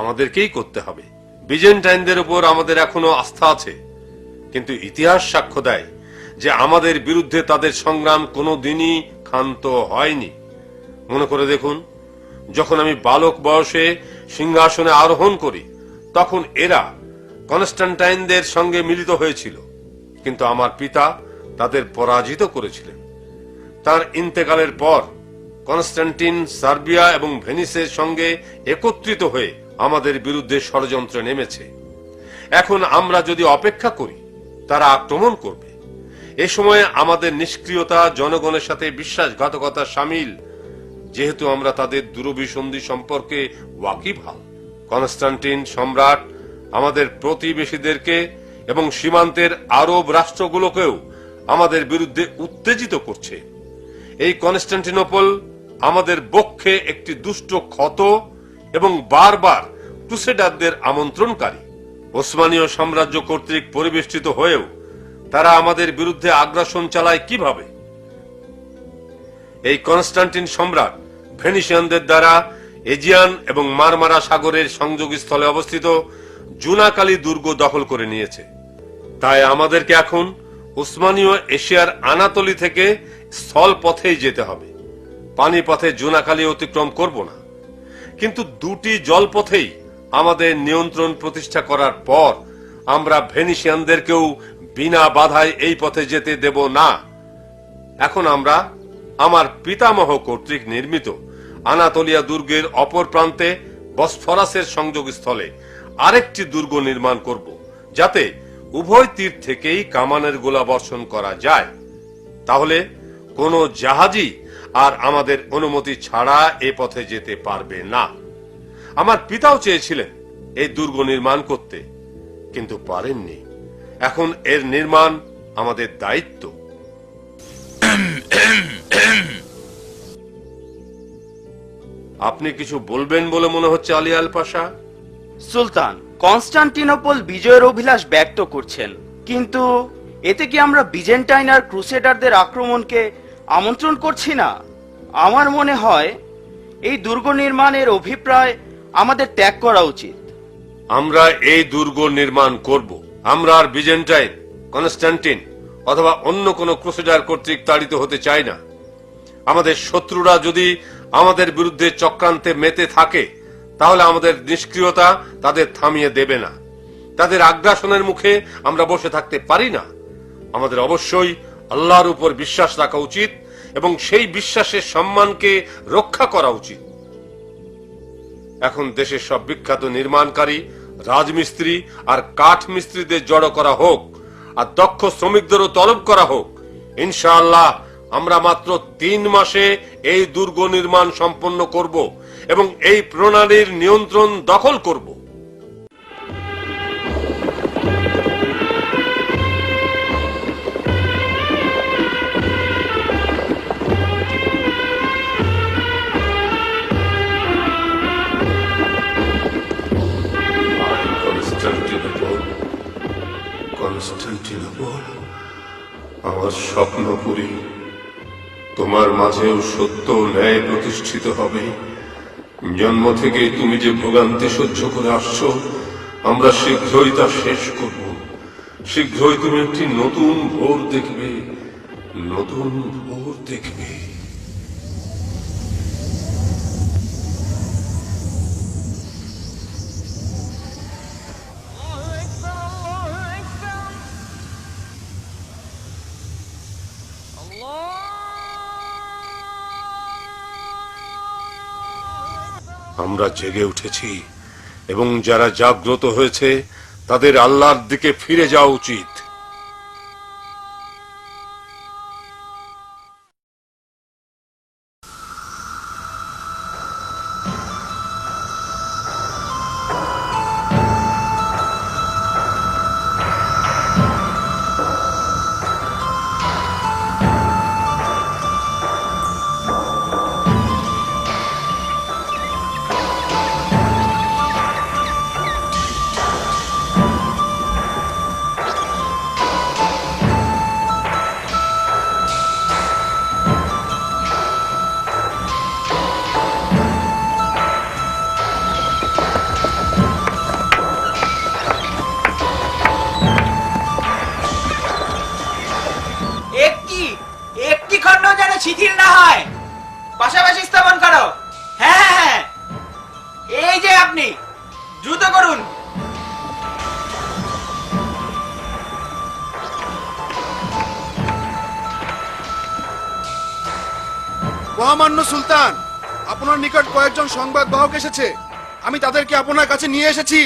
আমাদেরকেই করতে হবে। বিজেন্টাইনদের উপর আমাদের এখনো আস্থা আছে, কিন্তু ইতিহাস সাক্ষ্য দেয় যে আমাদের বিরুদ্ধে তাদের সংগ্রাম কোনোদিনই ক্ষান্ত হয়নি। মনে করে দেখুন, যখন আমি বালক বয়সে সিংহাসনে আরোহণ করি, তখন এরা কনস্টান্টাইনদের সঙ্গে মিলিত হয়েছিল, কিন্তু আমার পিতা তাদের পরাজিত করেছিলেন। তার ইন্তেকালের পর কনস্টান্টিন সার্বিয়া এবং ভেনিসের সঙ্গে একত্রিত হয়ে আমাদের বিরুদ্ধে ষড়যন্ত্রে নেমেছে। এখন আমরা যদি অপেক্ষা করি, তারা আক্রমণ করবে। এ সময়ে আমাদের নিষ্ক্রিয়তা জনগণের সাথে বিশ্বাসঘাতকতা সামিল, যেহেতু আমরা তাদের দূরভিসন্ধি সম্পর্কে ওয়াকিবহাল। কনস্টান্টিন সম্রাট আমাদের প্রতিবেশীদেরকে এবং সীমান্তের আরব রাষ্ট্রগুলোকেও আমাদের বিরুদ্ধে উত্তেজিত করছে। এই কনস্টান্টিনোপল আমাদের বক্ষে একটি দুষ্ট ক্ষত এবং বারবার ক্রুসেডারদের আমন্ত্রণকারী। ওসমানীয় সাম্রাজ্য কর্তৃক পরিবেষ্টিত হয়েও তারা আমাদের বিরুদ্ধে আগ্রাসন চালায় কিভাবে? এই কনস্টান্টিন সম্রাট ফেনিশিয়ানদের দ্বারা এজিয়ান এবং মারমারা সাগরের সংযোগস্থলে অবস্থিত জুনাকালি দুর্গ দখল করে নিয়েছে। তাই আমাদেরকে এখন উসমানীয় এশিয়ার আনাতলি থেকে স্থল পথেই যেতে হবে। পানি পথে জুনাকালি অতিক্রম করব না, কিন্তু দুটি জলপথেই আমাদের নিয়ন্ত্রণ প্রতিষ্ঠা করার পর আমরা ভেনিশিয়ানদেরকেও বিনা বাধায় এই পথে যেতে দেব না। এখন আমরা আমার পিতামহ কর্তৃক নির্মিত আনাতোলিয়া দুর্গের অপর প্রান্তে বসফরাসের সংযোগস্থলে আরেকটি দুর্গ নির্মাণ করব, যাতে উভয় তীর থেকেই কামানের গোলা বর্ষণ করা যায়। তাহলে কোনো জাহাজই আর আমাদের অনুমতি ছাড়া এ পথে যেতে পারবে না। আমার পিতাও চেয়েছিলেন এই দুর্গ নির্মাণ করতে, কিন্তু পারেননি। এখন এর নির্মাণ আমাদের দায়িত্ব। আপনি কিছু বলবেন বলে মনে হচ্ছে আলী আল পাশা। সুলতান কনস্টান্টিনোপল বিজয়ের অভিলাষ ব্যক্ত করছেন, কিন্তু এতে কি আমরা বিজেন্টাইন আর ক্রুসেডারদের আক্রমণকে আমন্ত্রণ করছি না? আমার মনে হয় এই দুর্গ নির্মাণের অভিপ্রায় আমাদের ত্যাগ করা উচিত। আমরা এই দুর্গ নির্মাণ করব। আমরা আর বিজেন্টাইন, কনস্টান্টিন অথবা অন্য কোন ক্রুসেডার কর্তৃক তাড়িত হতে চাই না। আমাদের শত্রুরা যদি আমাদের বিরুদ্ধে চক্রান্তে মেতে থাকে, তাহলে আমাদের নিষ্ক্রিয়তা তাদের থামিয়ে দেবে না। তাদের আগ্রাসনের মুখে আমরা বসে থাকতে পারি না। আমাদের অবশ্যই আল্লাহর উপর বিশ্বাস রাখা উচিত এবং সেই বিশ্বাসের সম্মানকে রক্ষা করা উচিত। এখন দেশের সব বিখ্যাত নির্মাণকারী, রাজমিস্ত্রি আর কাঠ মিস্ত্রিদের জড়ো করা হোক, আর দক্ষ শ্রমিকদেরও তলব করা হোক। ইনশাআল্লাহ আমরা মাত্র 3 মাসে এই দুর্গ নির্মাণ সম্পন্ন করব এবং এই প্রণালীর নিয়ন্ত্রণ দখল করব। কনস্টান্টিনোপল, আমার স্বপ্নপুরী, তোমার মাঝেও সত্য ন্যায় প্রতিষ্ঠিত হবে। জন্ম থেকে তুমি যে ভোগান্তি সহ্য করে আসছো, আমরা শীঘ্রই তা শেষ করব। শীঘ্রই তুমি একটি নতুন ভোর দেখবে, নতুন ভোর দেখবে। আমরা জেগে উঠেছি এবং যারা জাগ্রত হয়েছে তাদের আল্লাহর দিকে ফিরে যাওয়া উচিত। একটি খণ্ড যেন শিথিল না হয়, পাশাপাশি স্থাপন করো। হ্যাঁ হ্যাঁ, এই যে আপনি দ্রুত করুন। মহামান্য সুলতান, আপনার নিকট কয়েকজন সংবাদ বাহক এসেছে। আমি তাদেরকে আপনার কাছে নিয়ে এসেছি।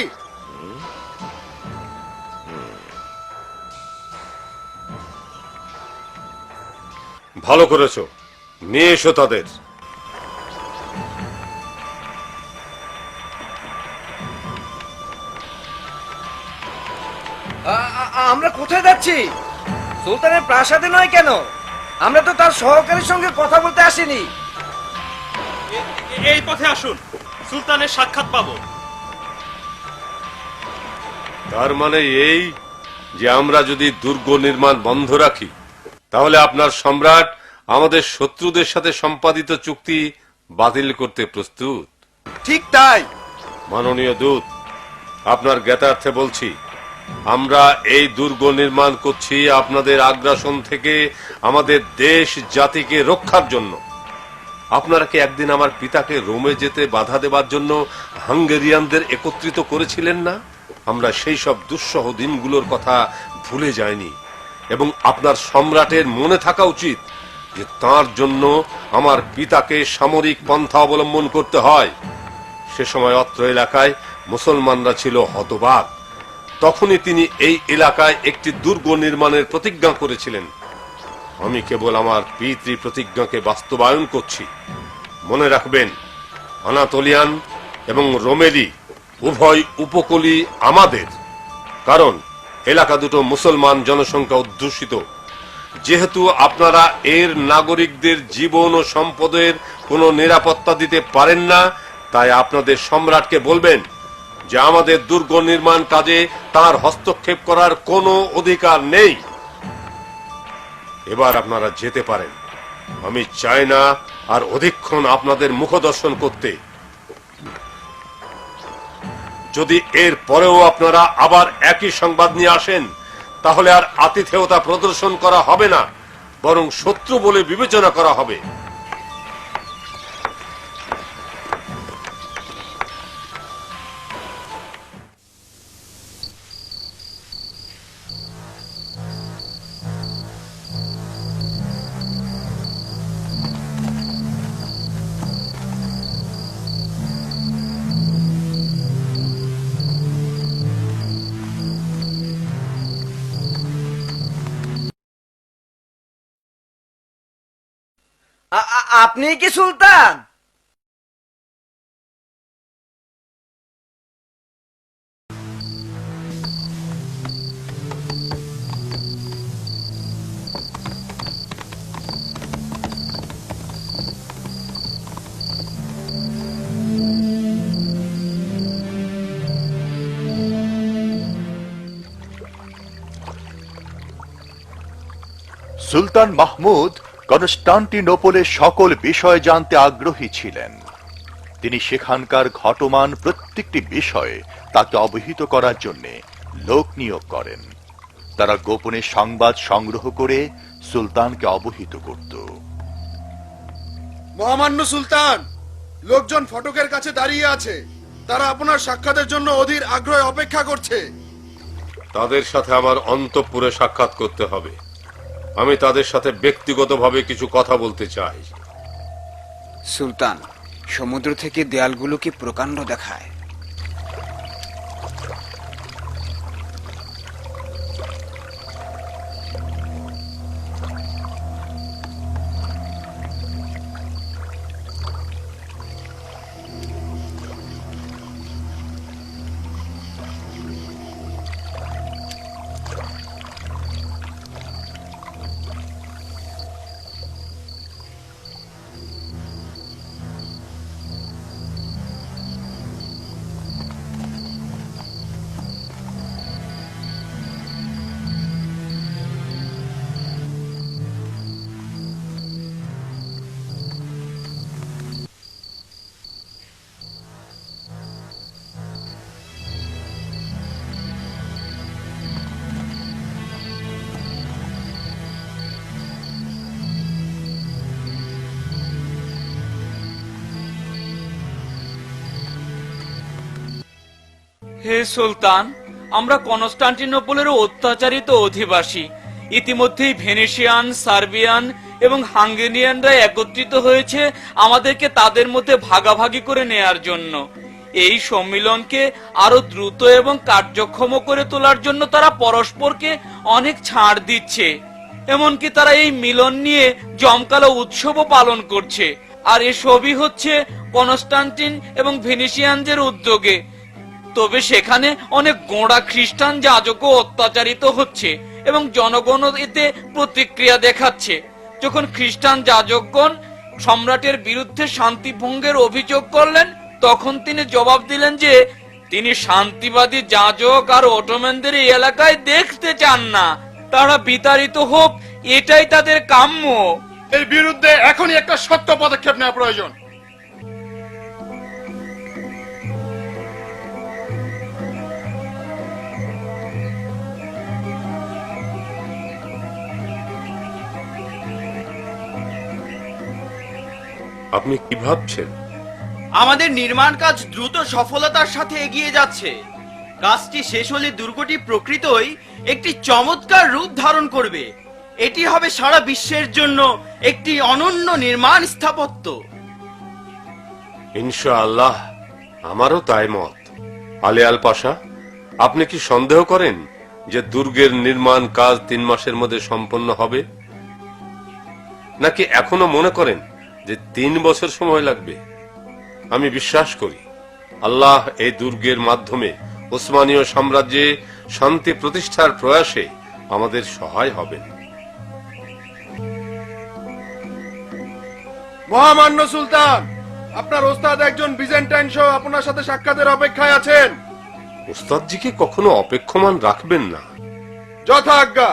ভালো করেছো, নিয়ে এসো তাদের। আমরা কোথায় যাচ্ছি? সুলতানের প্রাসাদে নয় কেন? আমরা তো তার সহকারীর সঙ্গে কথা বলতে আসিনি। এই পথে আসুন, সুলতানের সাক্ষাৎ পাবো। তার মানে এই যে আমরা যদি দুর্গ নির্মাণ বন্ধ রাখি, তাহলে আপনার সম্রাট আমাদের শত্রুদের সাথে সম্পাদিত চুক্তি বাতিল করতে প্রস্তুত? ঠিক তাই। মাননীয় দূত, আপনার জ্ঞাতার্থে বলছি, আমরা এই দুর্গ নির্মাণ করছি আপনাদের আগ্রাসন থেকে আমাদের দেশ জাতিকে রক্ষার জন্য। আপনারা কি একদিন আমার পিতাকে রোমে যেতে বাধা দেবার জন্য হাঙ্গেরিয়ানদের একত্রিত করেছিলেন না? আমরা সেই সব দুঃসহ দিনগুলোর কথা ভুলে যাইনি, এবং আপনার সম্রাটের মনে থাকা উচিত যে তার জন্য আমার পিতাকে সামরিক পন্থা অবলম্বন করতে হয়। সে সময় অত্র এলাকায় মুসলমানরা ছিল হতবাক। তখনই তিনি এই এলাকায় একটি দুর্গ নির্মাণের প্রতিজ্ঞা করেছিলেন। আমি কেবল আমার পিতৃ প্রতিজ্ঞাকে বাস্তবায়ন করছি। মনে রাখবেন, আনাতোলিয়ান এবং রোমেলি উভয় উপকূলই আমাদের, কারণ এলাকা দুটো মুসলমান জনসংখ্যা অধ্যুষিত। যেহেতু আপনারা এর নাগরিকদের জীবন ও সম্পদের কোনো নিরাপত্তা দিতে পারেন না, তাই আপনাদের সম্রাটকে বলবেন যে আমাদের দুর্গ নির্মাণ কাজে তার হস্তক্ষেপ করার কোনো অধিকার নেই। এবার আপনারা যেতে পারেন। আমি চাই না আর অধিকক্ষণ আপনাদের মুখদর্শন করতে। যদি এর পরেও আপনারা আবার একই সংবাদ নিয়ে আসেন, তাহলে আর আতিথেয়তা প্রদর্শন করা হবে না, বরং শত্রু বলে বিবেচনা করা হবে। আপনি কি সুলতান? সুলতান মাহমুদ কনস্টান্টিনোপলের সকল বিষয় জানতে আগ্রহী ছিলেন। তিনি সেখানকার ঘটমান প্রত্যেকটি বিষয়ে তাকে অবহিত করার জন্য লোক নিয়োগ করেন। তারা গোপনে সংবাদ সংগ্রহ করে সুলতানকে অবহিত করত। মহামান্য সুলতান, লোকজন ফটকের কাছে দাঁড়িয়ে আছে। তারা আপনার সাক্ষাতের জন্য অধীর আগ্রহে অপেক্ষা করছে। তাদের সাথে আমার অন্তঃপুরে সাক্ষাৎ করতে হবে। আমি তাদের সাথে ব্যক্তিগতভাবে কিছু কথা বলতে চাই। সুলতান, সমুদ্র থেকে দেয়ালগুলো কি প্রকাণ্ড দেখায়? হে সুলতান, আমরা কনস্টান্টিনোপলের অত্যাচারিত অধিবাসী। ইতিমধ্যেই ভেনেশিয়ান, সার্বিয়ান এবং হাঙ্গেরিয়ানরা একত্রিত হয়েছে আমাদেরকে তাদের মধ্যে ভাগাভাগি করে নেয়ার জন্য। এই সম্মিলনকে আরো দ্রুত এবং কার্যক্ষম করে তোলার জন্য তারা পরস্পরকে অনেক ছাড় দিচ্ছে। এমনকি তারা এই মিলন নিয়ে জমকালো উৎসবও পালন করছে। আর এসবই হচ্ছে কনস্টান্টিন এবং ভেনিসিয়ানদের উদ্যোগে। তবে সেখানে অনেক গোঁড়া খ্রিস্টান যাজকও অত্যাচারিত হচ্ছে এবং জনগণ এতে প্রতিক্রিয়া দেখাচ্ছে। যখন খ্রিস্টান যাজকগণ সম্রাটের বিরুদ্ধে শান্তি ভঙ্গের অভিযোগ করলেন, তখন তিনি জবাব দিলেন যে তিনি শান্তিবাদী যাজক আর অটোম্যানদের এই এলাকায় দেখতে চান না। তারা বিতাড়িত হোক, এটাই তাদের কাম্য। এর বিরুদ্ধে এখনই একটা শক্ত পদক্ষেপ নেওয়া প্রয়োজন। আপনি কি ভাবছেন? আমাদের নির্মাণ কাজ দ্রুত সফলতার সাথে এগিয়ে যাচ্ছে। কাজটি শেষ হলে দুর্গটি প্রকৃতই একটি চমৎকার রূপ ধারণ করবে। এটি হবে সারা বিশ্বের জন্য একটি অনন্য নির্মাণ স্থাপত্য। ইনশাআল্লাহ, আমারও তাই মত। আলী আল পাশা, আপনি কি সন্দেহ করেন যে দুর্গের নির্মাণ কাজ 3 মাসের মধ্যে সম্পন্ন হবে, নাকি এখনো মনে করেন যে 3 বছর সময় লাগবে? আমি বিশ্বাস করি আল্লাহ এই দুর্গের মাধ্যমে ওসমানীয় সাম্রাজ্যে শান্তি প্রতিষ্ঠার প্রয়াসে আমাদের সহায় হবেন। মহামান্য সুলতান, আপনার ওস্তাদ একজন বিজেন্টাইন সহ আপনার সাথে সাক্ষাতের অপেক্ষায় আছেন। উস্তাদজিকে কখনো অপেক্ষমান রাখবেন না। যথা আজ্ঞা।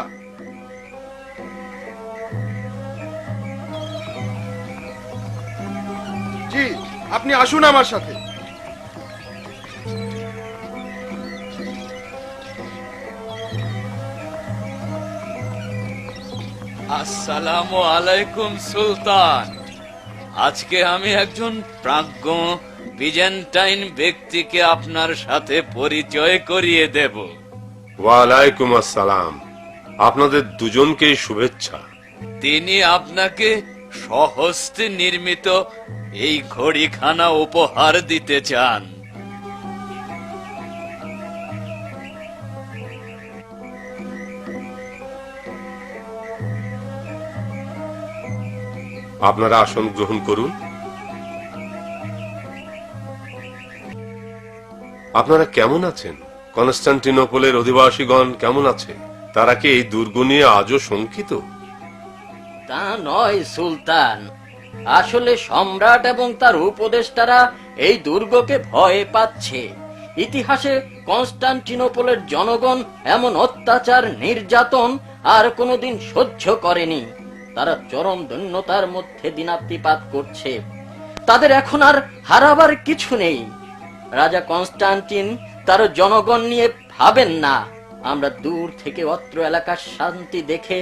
জি, আপনি আসুন আমার সাথে। আসসালামু আলাইকুম সুলতান। আজকে আমি একজন প্রাজ্ঞ বিজেন্টাইন ব্যক্তিকে আপনার সাথে পরিচয় করিয়ে দেব। ওয়ালাইকুম আসসালাম। আপনাদের দুজনকেই শুভেচ্ছা। তিনি আপনাকে স্বহস্তে নির্মিত এই ঘড়িখানা উপহার দিতে চান। আপনারা আসন গ্রহণ করুন। আপনারা কেমন আছেন? কনস্টান্টিনোপলের অধিবাসীগণ কেমন আছে? তারা কি এই দুর্গ নিয়ে আজও শঙ্কিত? তা নয় সুলতান, আসলে সম্রাট এবং তার উপদেষ্টারা এই দুর্গকে ভয় পাচ্ছে। ইতিহাসে কনস্টান্টিনোপলের জনগণ এমন অত্যাচার নির্যাতন আর কোনোদিন সহ্য করেনি। তারা চরম দৈন্যতার মধ্যে দিনাতিপাত করছে। তাদের এখন আর হারাবার কিছু নেই। রাজা কনস্টান্টিন তার জনগণ নিয়ে ভাবেন না। আমরা দূর থেকে অত্র এলাকার শান্তি দেখে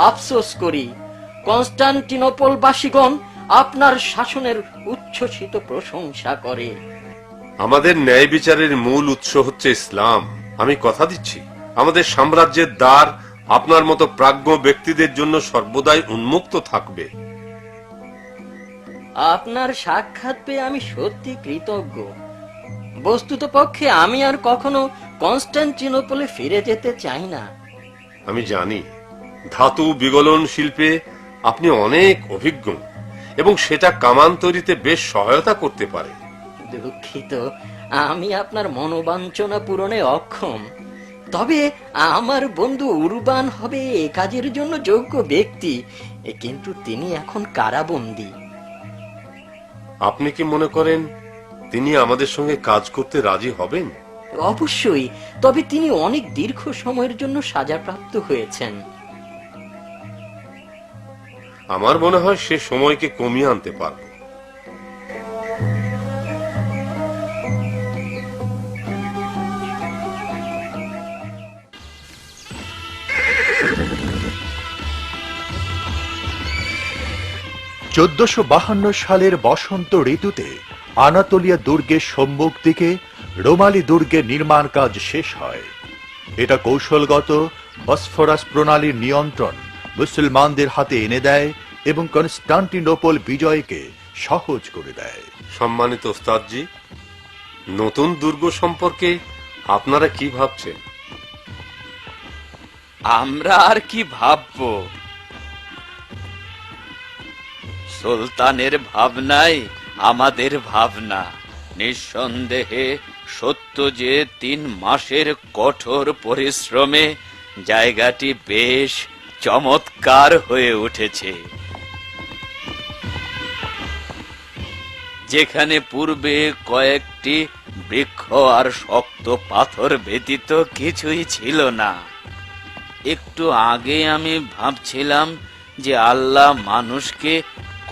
আফসোস করি। কনস্টান্টিনোপলবাসীগণ আপনার শাসনের উচ্ছ্বসিত প্রশংসা করে। আমাদের ন্যায় বিচারের মূল উৎস হচ্ছে ইসলাম। আমি কথা দিচ্ছি, আমাদের সাম্রাজ্যের দ্বার আপনার মতো প্রাজ্ঞ ব্যক্তিদের জন্য সর্বদাই উন্মুক্ত থাকবে। আপনার সাক্ষাৎ পেয়ে আমি সত্যি কৃতজ্ঞ। বস্তুতপক্ষে আমি আর কখনো কনস্টান্টিনোপলে ফিরে যেতে চাই না। আমি জানি ধাতু বিগলন শিল্পে আপনি অনেক অভিজ্ঞ এবং সেটা কামান তৈরিতে বেশ সহায়তা করতে পারে। দুঃখিত, আমি আপনার মনোবাঞ্ছনা পূরণে অক্ষম। তবে আমার বন্ধু উরবান হবে এ কাজের জন্য যোগ্য ব্যক্তি, কিন্তু তিনি এখন কারাবন্দী। আপনি কি মনে করেন তিনি আমাদের সঙ্গে কাজ করতে রাজি হবেন? অবশ্যই, তবে তিনি অনেক দীর্ঘ সময়ের জন্য সাজাপ্রাপ্ত হয়েছেন। আমার মনে হয় সে সময়কে কমিয়ে আনতে পারব। সালের বসন্ত ঋতুতে আনাতোলিয়া দুর্গের সম্মুখ দিকে রোমালি দুর্গের নির্মাণ কাজ শেষ হয়। এটা কৌশলগত বসফরাস প্রণালীর নিয়ন্ত্রণ মুসলমানদের হাতে এনে দেয় এবং কনস্টান্টিনোপল বিজয়কে সহজ করে দেয়। সম্মানিত ওস্তাদজি, নতুন দুর্গ সম্পর্কে আপনারা কি ভাবছেন? আমরা আর কি ভাববো? সুলতানের ভাবনাই আমাদের ভাবনা। নিঃসন্দেহে সত্য যে 3 মাসের কঠোর পরিশ্রমে জায়গাটি বেশ চমৎকার হয়ে উঠেছে। যেখানে পূর্বে কয়েকটি বৃক্ষ আর শক্ত পাথর ব্যতীত কিছুই ছিল না। একটু আগে আমি ভাবছিলাম যে আল্লাহ মানুষকে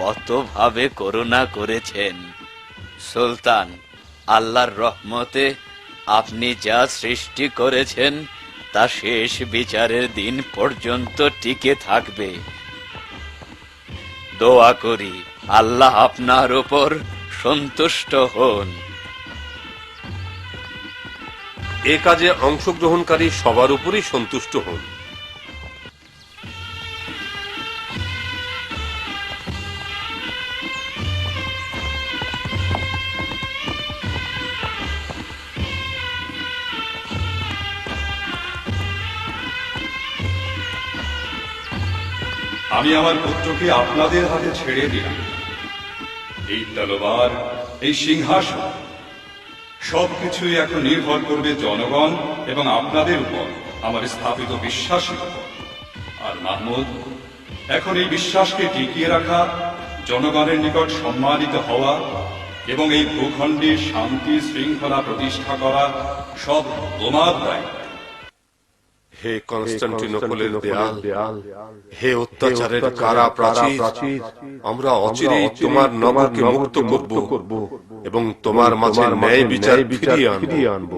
কতভাবে করুণা করেছেন। সুলতান, আল্লাহর রহমতে আপনি যা সৃষ্টি করেছেন তা শেষ বিচারের দিন পর্যন্ত টিকে থাকবে। দোয়া করি আল্লাহ আপনার উপর সন্তুষ্ট হন। এ কাজে অংশগ্রহণকারী সবার উপরই সন্তুষ্ট হন। আমি আমার পুত্রকে আপনাদের হাতে ছেড়ে দিলাম। এই তলোয়ার, এই সিংহাসন সবকিছুই এখন নির্ভর করবে জনগণ এবং আপনাদের উপর আমার স্থাপিত বিশ্বাসের উপর। আর মাহমুদ, এখন এই বিশ্বাসকে টিকিয়ে রাখা, জনগণের নিকট সম্মানিত হওয়া এবং এই ভূখণ্ডে শান্তি শৃঙ্খলা প্রতিষ্ঠা করা সব তোমার দায়িত্ব। হে কনস্টান্টিনোপলের দেয়াল, হে অত্যাচারের কারা প্রাচীর, আমরা অচিরেই তোমার নগরকে মুক্ত করব এবং তোমার মাঝে ন্যায় বিচার ফিরিয়ে আনব।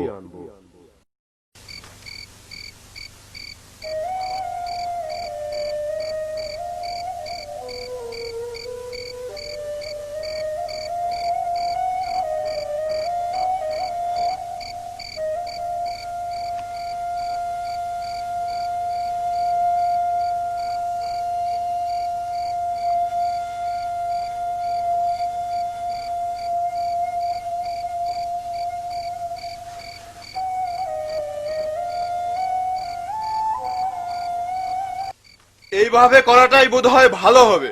এইভাবে করাটাই বোধহয় ভালো হবে।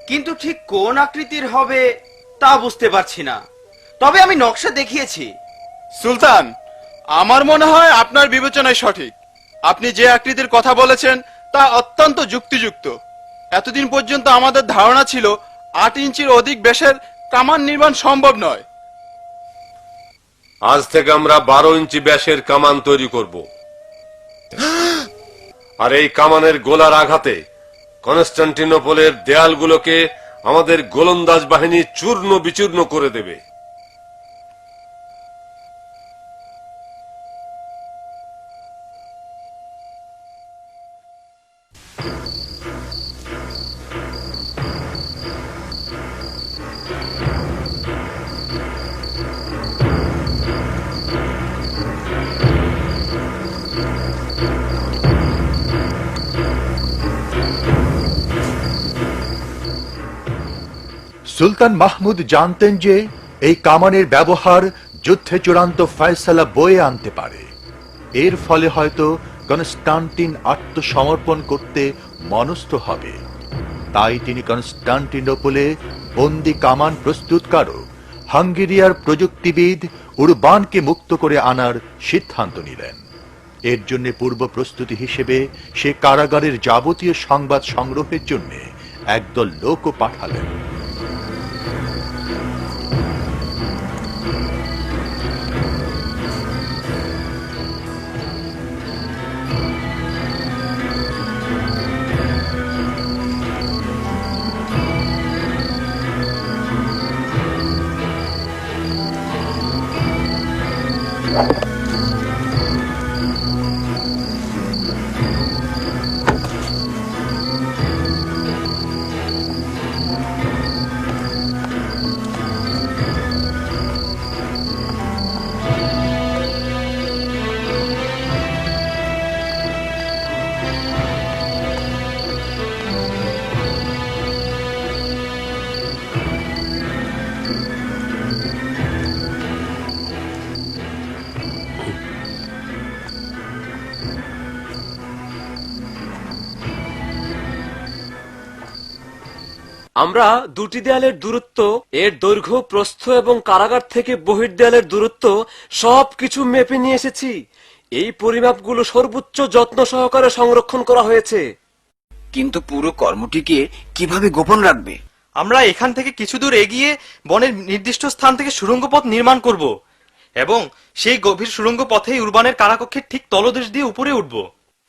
কিন্তু ঠিক কোন আকৃতির হবে তা বুঝতে পারছি না, তবে আমি নকশা দেখিয়েছি। সুলতান, আমার মনে হয় আপনার বিবেচনাই সঠিক। আপনি যে আকৃতির কথা বলেছেন তা অত্যন্ত যুক্তিযুক্ত। এতদিন পর্যন্ত আমাদের ধারণা ছিল 8 ইঞ্চির অধিক ব্যাসের কামান নির্মাণ সম্ভব নয়। আজ থেকে আমরা 12 ইঞ্চি ব্যাসের কামান তৈরি করব, আর এই কামানের গোলার আঘাতে কনস্টান্টিনোপলের দেয়ালগুলোকে আমাদের গোলন্দাজ বাহিনী চূর্ণ বিচূর্ণ করে দেবে। সুলতান মাহমুদ জানতেন যে এই কামানের ব্যবহার যুদ্ধে চূড়ান্ত ফয়সালা বয়ে আনতে পারে। এর ফলে হয়তো কনস্টান্টিন আত্মসমর্পণ করতে মনস্থ হবে। তাই তিনি কনস্টান্টিনোপলে বন্দি কামান প্রস্তুতকারক হাঙ্গেরিয়ার প্রযুক্তিবিদ উরবানকে মুক্ত করে আনার সিদ্ধান্ত নিলেন। এর জন্য পূর্ব প্রস্তুতি হিসেবে সে কারাগারের যাবতীয় সংবাদ সংগ্রহের জন্য একদল লোকও পাঠালেন। আমরা দুটি দেয়ালের দূরত্ব, এর দৈর্ঘ্য, প্রস্থ এবং কারাগার থেকে বহির্দেয়ালের দূরত্ব সবকিছু মেপে নিয়ে এসেছি। এই পরিমাপগুলো সর্বোচ্চ যত্ন সহকারে সংরক্ষণ করা হয়েছে। কিন্তু পুরো কর্মটিকে কিভাবে গোপন রাখবে? আমরা এখান থেকে কিছু দূর এগিয়ে বনের নির্দিষ্ট স্থান থেকে সুড়ঙ্গ পথ নির্মাণ করব এবং সেই গভীর সুড়ঙ্গ পথেই উরবানের কারাকক্ষের ঠিক তলদেশ দিয়ে উপরে উঠব।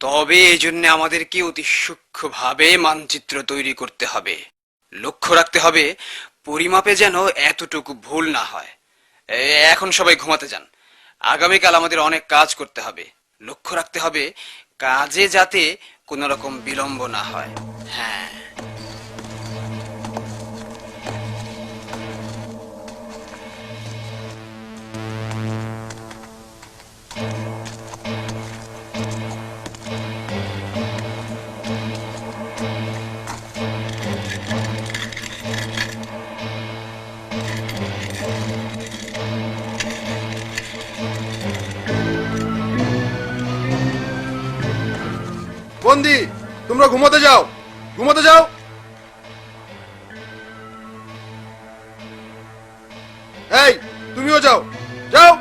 তবে এই জন্য আমাদেরকে অতি সূক্ষ্মভাবে মানচিত্র তৈরি করতে হবে। লক্ষ্য রাখতে হবে পরিমাপে যেন এতটুকু ভুল না হয়। এখন সবাই ঘুমাতে যান। আগামীকাল আমাদের অনেক কাজ করতে হবে। লক্ষ্য রাখতে হবে কাজে যাতে কোনো রকম বিলম্ব না হয়। হ্যাঁ। বন্দি, তোমরা ঘুমোতে যাও, ঘুমোতে যাও। এই, তুমিও যাও, যাও।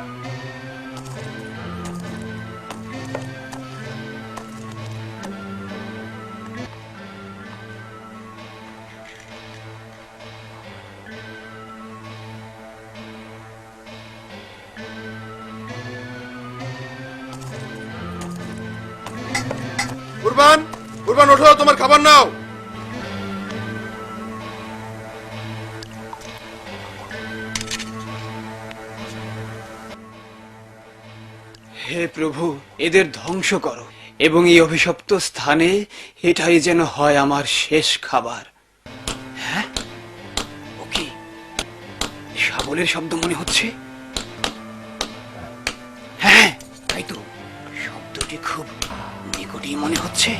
কুরবান, কুরবান ওঠো, তোমার খাবার নাও। হে প্রভু, এদের ধ্বংস করো এবং এই অভিশপ্ত স্থানে এটাই যেন হয় আমার শেষ খাবার। হ্যাঁ, ও কি শাবলের শব্দ মনে হচ্ছে? হ্যাঁ, তাই তো, শব্দটি খুব নিকটেই মনে হচ্ছে।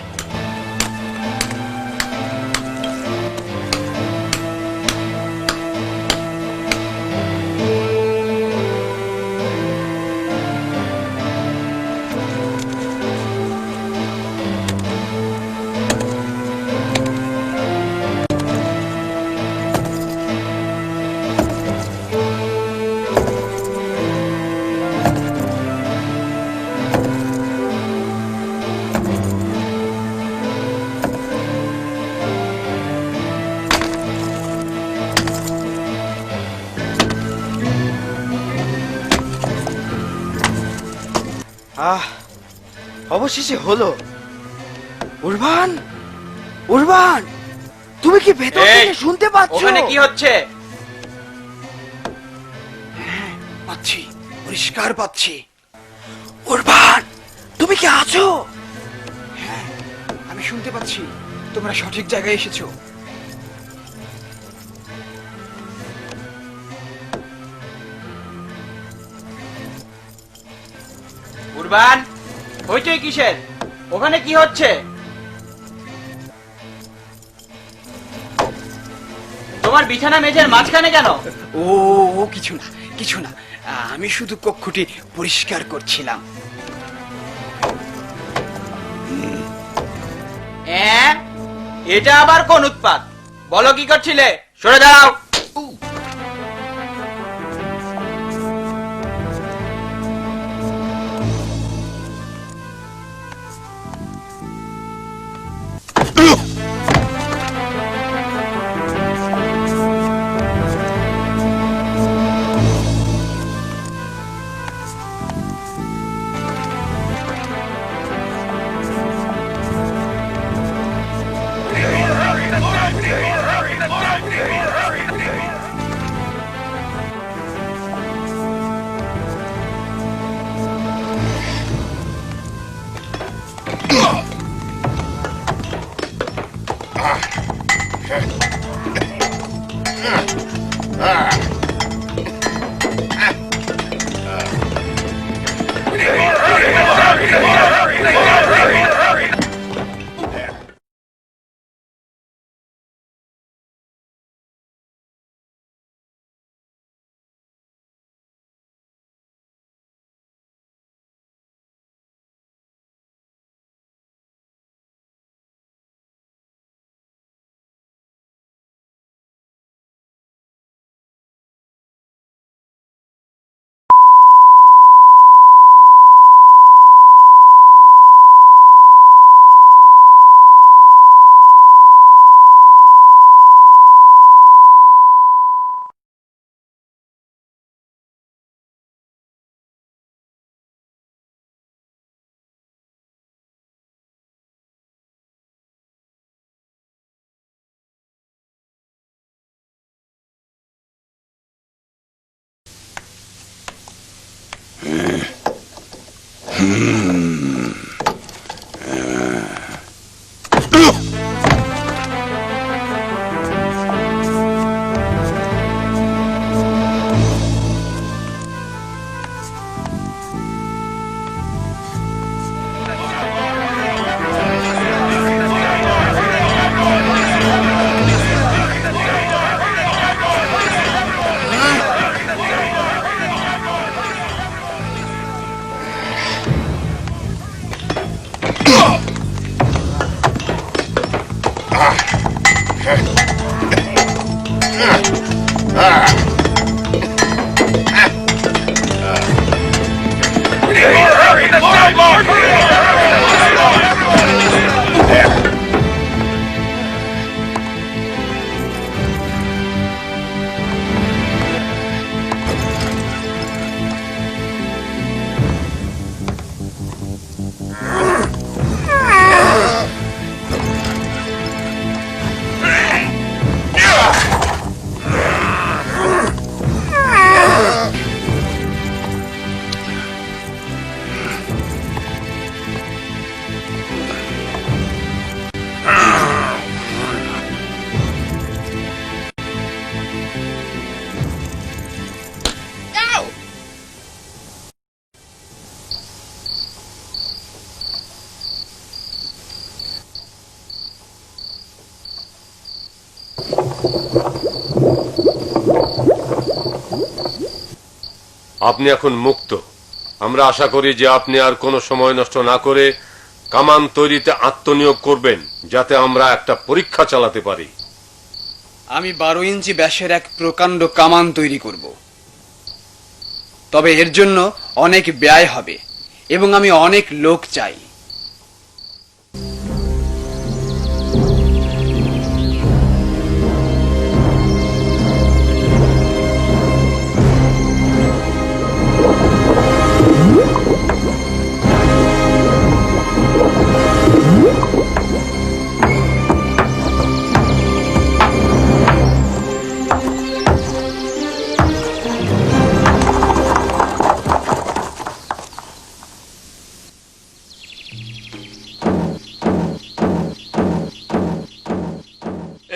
অবশেষে হলো। উরবান, উরবান, তুমি কি ভেতর থেকে শুনতে পাচ্ছ? ওখানে কি হচ্ছে? পাচ্ছি, পরিষ্কার পাচ্ছি। উরবান, তুমি কি আছো? হ্যাঁ, আমি শুনতে পাচ্ছি। তোমরা সঠিক জায়গায় এসেছো। উরবান, হইচই কিসের? ওখানে কি হচ্ছে? তোমার বিছানা মেঝের মাঝখানে কেন? ও ও কিছু না, কিছু না, আমি শুধু কক্ষটি পরিষ্কার করছিলাম। এটা আবার কোন উৎপাত? বলো কি করছিলে? সরে দাও। আপনি এখন মুক্ত। আমরা আশা করি যে আপনি আর কোনো সময় নষ্ট না করে কামান তৈরিতে আত্মনিয়োগ করবেন, যাতে আমরা একটা পরীক্ষা চালাতে পারি। আমি 12 ইঞ্চি ব্যাসের এক প্রকাণ্ড কামান তৈরি করব। তবে এর জন্য অনেক ব্যয় হবে এবং আমি অনেক লোক চাই।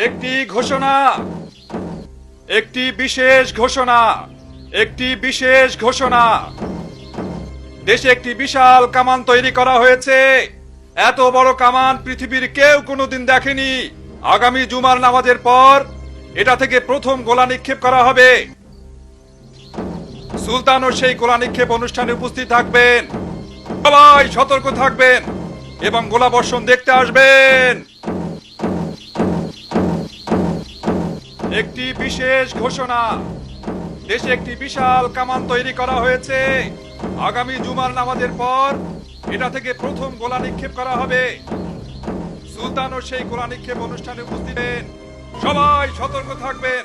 একটি ঘোষণা, একটি বিশেষ ঘোষণা, একটি বিশেষ ঘোষণা। দেশে একটি বিশাল কামান তৈরি করা হয়েছে। এত বড় কামান পৃথিবীর কেউ কোনোদিন দেখেনি। আগামী জুমার নামাজের পর এটা থেকে প্রথম গোলা নিক্ষেপ করা হবে। সুলতানও সেই গোলা নিক্ষেপ অনুষ্ঠানে উপস্থিত থাকবেন। সবাই সতর্ক থাকবেন এবং গোলা বর্ষণ দেখতে আসবেন। একটি বিশেষ ঘোষণা, দেশে একটি বিশাল কামান তৈরি করা হয়েছে। আগামী জুমার নামাজের পর এটা থেকে প্রথম গোলা নিক্ষেপ করা হবে। সুলতানও সেই গোলা নিক্ষেপ অনুষ্ঠানে উপস্থিত হবেন। সবাই সতর্ক থাকবেন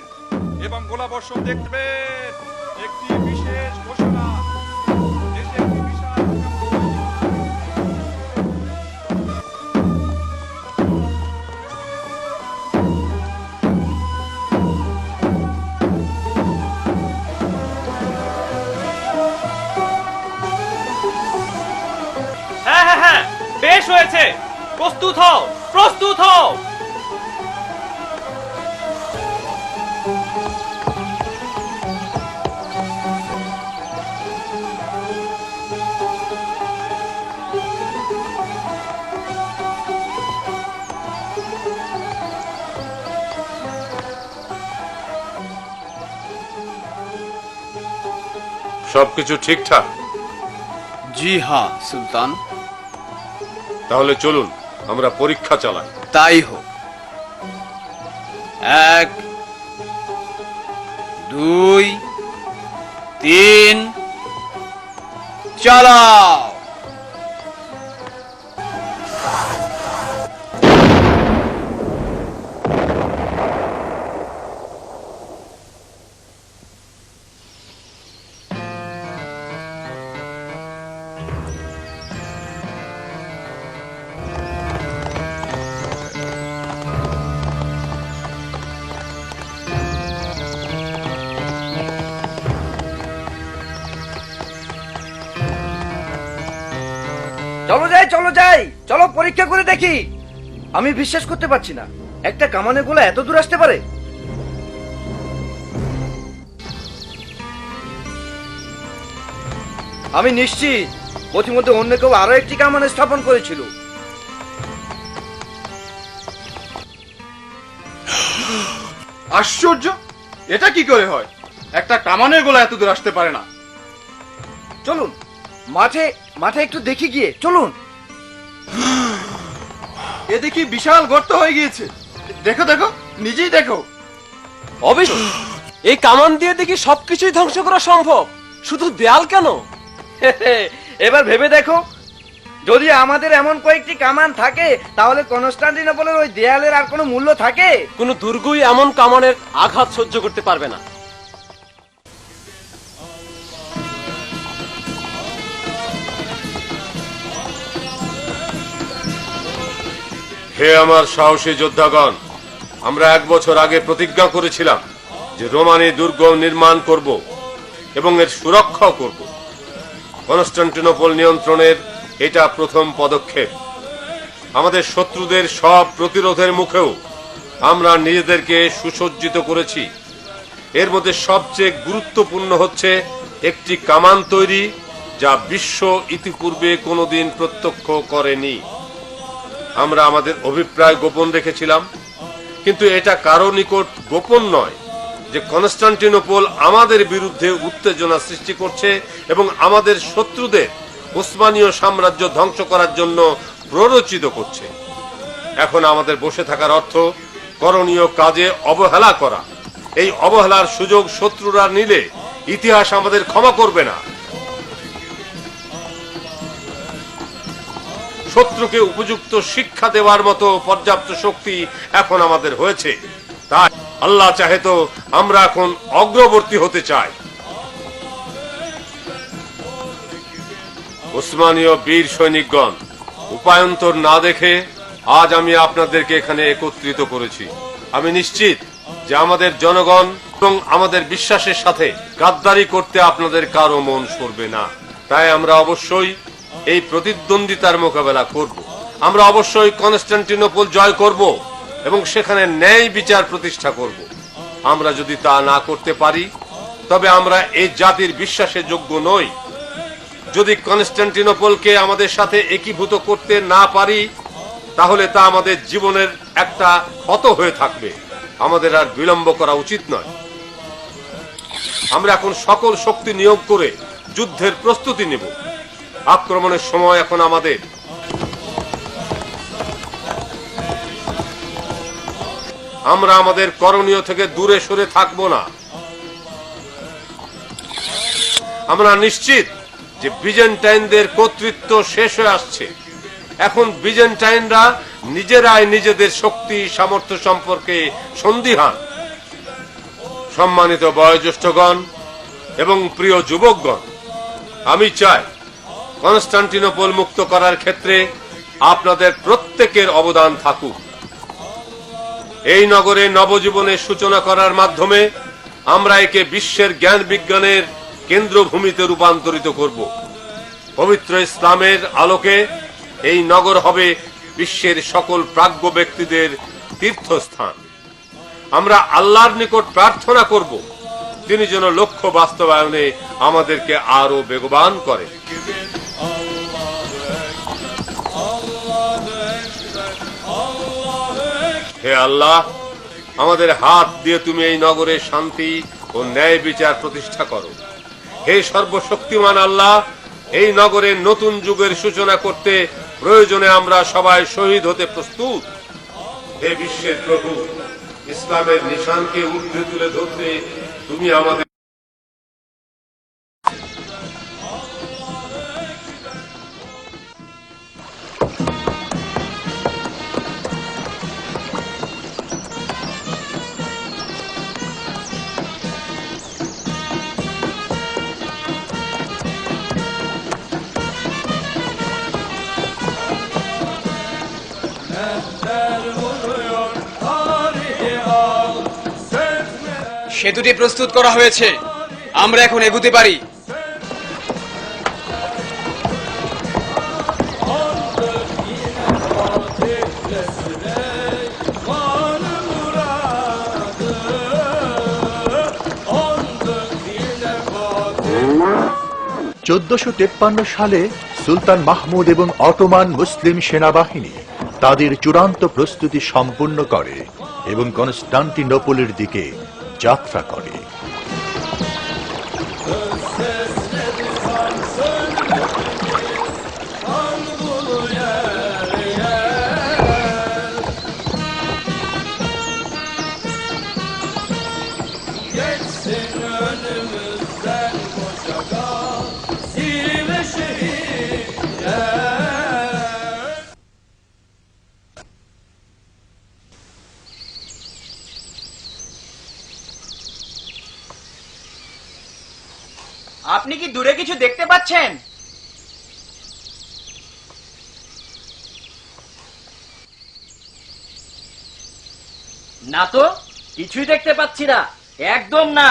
এবং গোলা বর্ষণ দেখবেন। একটি বিশেষ ঘোষণা, দেশে একটি বিশাল হ্যাঁ, বেশ হয়েছে। প্রস্তুত হও, প্রস্তুত হও। সবকিছু ঠিকঠাক? জি হ্যাঁ সুলতান। তাহলে চলুন আমরা পরীক্ষা চালাই। তাই হোক। 1 2 3 চালাও। চলো যাই, চলো পরীক্ষা করে দেখি। আমি বিশ্বাস করতে পারছি না একটা কামানের গোলা এত দূর আসতে পারে। আমি নিশ্চিত পথিমধ্যে অন্য কেউ আরো একটি কামান স্থাপন করেছিল। আশ্চর্য, এটা কি করে হয়? একটা কামানের গোলা এত দূর আসতে পারে না। চলুন মাঠে মাঠে একটু দেখি গিয়ে, চলুন। এ দেখি বিশাল গর্ত হয়ে গিয়েছে। দেখো দেখো, নিজেই দেখো। অবশ্য এই কামান দিয়ে দেখি সবকিছুই ধ্বংস করা সম্ভব, শুধু দেয়াল কেন? এবার ভেবে দেখো, যদি আমাদের এমন কয়েকটি কামান থাকে তাহলে কনস্টান্টিনোপলের ওই দেয়ালের আর কোনো মূল্য থাকে? কোনো দুর্গই এমন কামানের আঘাত সহ্য করতে পারবে না। হে আমার সাহসী যোদ্ধাগণ, আমরা 1 বছর আগে প্রতিজ্ঞা করেছিলাম যে রোমানি দুর্গ নির্মাণ করব এবং এর সুরক্ষা করব। কনস্টান্টিনোপল নিয়ন্ত্রণের এটা প্রথম পদক্ষেপ। আমাদের শত্রুদের সব প্রতিরোধের মুখেও আমরা নিজেদেরকে সুসজ্জিত করেছি। এর মধ্যে সবচেয়ে গুরুত্বপূর্ণ হচ্ছে একটি কামান তৈরি, যা বিশ্ব ইতিপূর্বে কোনোদিন প্রত্যক্ষ করেনি। আমরা আমাদের অভিপ্রায় গোপন রেখেছিলাম, কিন্তু এটা কারো নিকট গোপন নয় যে কনস্টান্টিনোপল আমাদের বিরুদ্ধে উত্তেজনা সৃষ্টি করছে এবং আমাদের শত্রুদের ওসমানীয় সাম্রাজ্য ধ্বংস করার জন্য প্ররোচিত করছে। এখন আমাদের বসে থাকার অর্থ করণীয় কাজে অবহেলা করা। এই অবহেলার সুযোগ শত্রুরা নিলে ইতিহাস আমাদের ক্ষমা করবে না। শত্রুকে উপযুক্ত শিক্ষা দেওয়ার মতো পর্যাপ্ত শক্তি এখন আমাদের হয়েছে। তাই আল্লাহ চাহে তো আমরা এখন অগ্রবর্তী হতে চাই। ওসমানীয় বীর সৈনিকগণ, উপায়ন্তর না দেখে আজ আমি আপনাদেরকে এখানে একত্রিত করেছি। আমি নিশ্চিত যে আমাদের জনগণ এবং আমাদের বিশ্বাসের সাথে গাদ্দারি করতে আপনাদের কারো মন সরবে না। তাই আমরা অবশ্যই এই প্রতিদ্বন্দ্বিতার মোকাবেলা করব। আমরা অবশ্যই কনস্টান্টিনোপল জয় করব এবং সেখানে ন্যায় বিচার প্রতিষ্ঠা করব। আমরা যদি তা না করতে পারি তবে আমরা এই জাতির বিশ্বাসের যোগ্য নই। যদি কনস্টান্টিনোপলকে আমাদের সাথে একীভূত করতে না পারি তাহলে তা আমাদের জীবনের একটা ক্ষত হয়ে থাকবে। আমাদের আর বিলম্ব করা উচিত নয়। আমরা এখন সকল শক্তি নিয়োগ করে যুদ্ধের প্রস্তুতি নেব। আক্রমণের সময় এখন আমাদের। আমরা আমাদের করণীয় থেকে দূরে সরে থাকব না। আমরা নিশ্চিত যে বিজেন্টাইনদের কর্তৃত্ব শেষ হয়ে আসছে। এখন বিজেন্টাইনরা নিজেরাই নিজেদের শক্তি সামর্থ্য সম্পর্কে সন্দিহান। সম্মানিত বয়োজ্যেষ্ঠগণ এবং প্রিয় যুবকগণ, আমি চাই কনস্টান্টিনোপল মুক্ত করার ক্ষেত্রে আপনাদের প্রত্যেকের অবদান থাকুক। এই নগরে নবজীবনের সূচনা করার মাধ্যমে আমরা একে বিশ্বের জ্ঞান বিজ্ঞানের কেন্দ্রভূমিতে রূপান্তরিত করব। পবিত্র ইসলামের আলোকে এই নগর হবে বিশ্বের সকল প্রাজ্ঞ ব্যক্তিদের তীর্থস্থান। আমরা আল্লাহর নিকট প্রার্থনা করব তিনি যেন লক্ষ্য বাস্তবায়নে আমাদেরকে আরো বেগবান করেন। হে আল্লাহ, আমাদের হাত দিয়ে তুমি এই নগরে শান্তি ও ন্যায় বিচার প্রতিষ্ঠা করো। হে সর্বশক্তিমান আল্লাহ, এই নগরে নতুন যুগের সূচনা করতে প্রয়োজনে আমরা সবাই শহীদ হতে প্রস্তুত। হে বিশ্বের প্রভু, ইসলামের নিশানকে ঊর্ধ্বে তুলে ধরতে তুমি আমাদের সেতুটি প্রস্তুত করা হয়েছে, আমরা এখন এগুতে পারি। সালে সুলতান মাহমুদ এবং অটোমান মুসলিম সেনাবাহিনী তাদের চূড়ান্ত প্রস্তুতি সম্পূর্ণ করে এবং কনস্টান্টিনোপলের দিকে যাত্রা করে। আপনি কি দূরে কিছু দেখতে পাচ্ছেন? না তো, কিছুই দেখতে পাচ্ছি না, একদম না।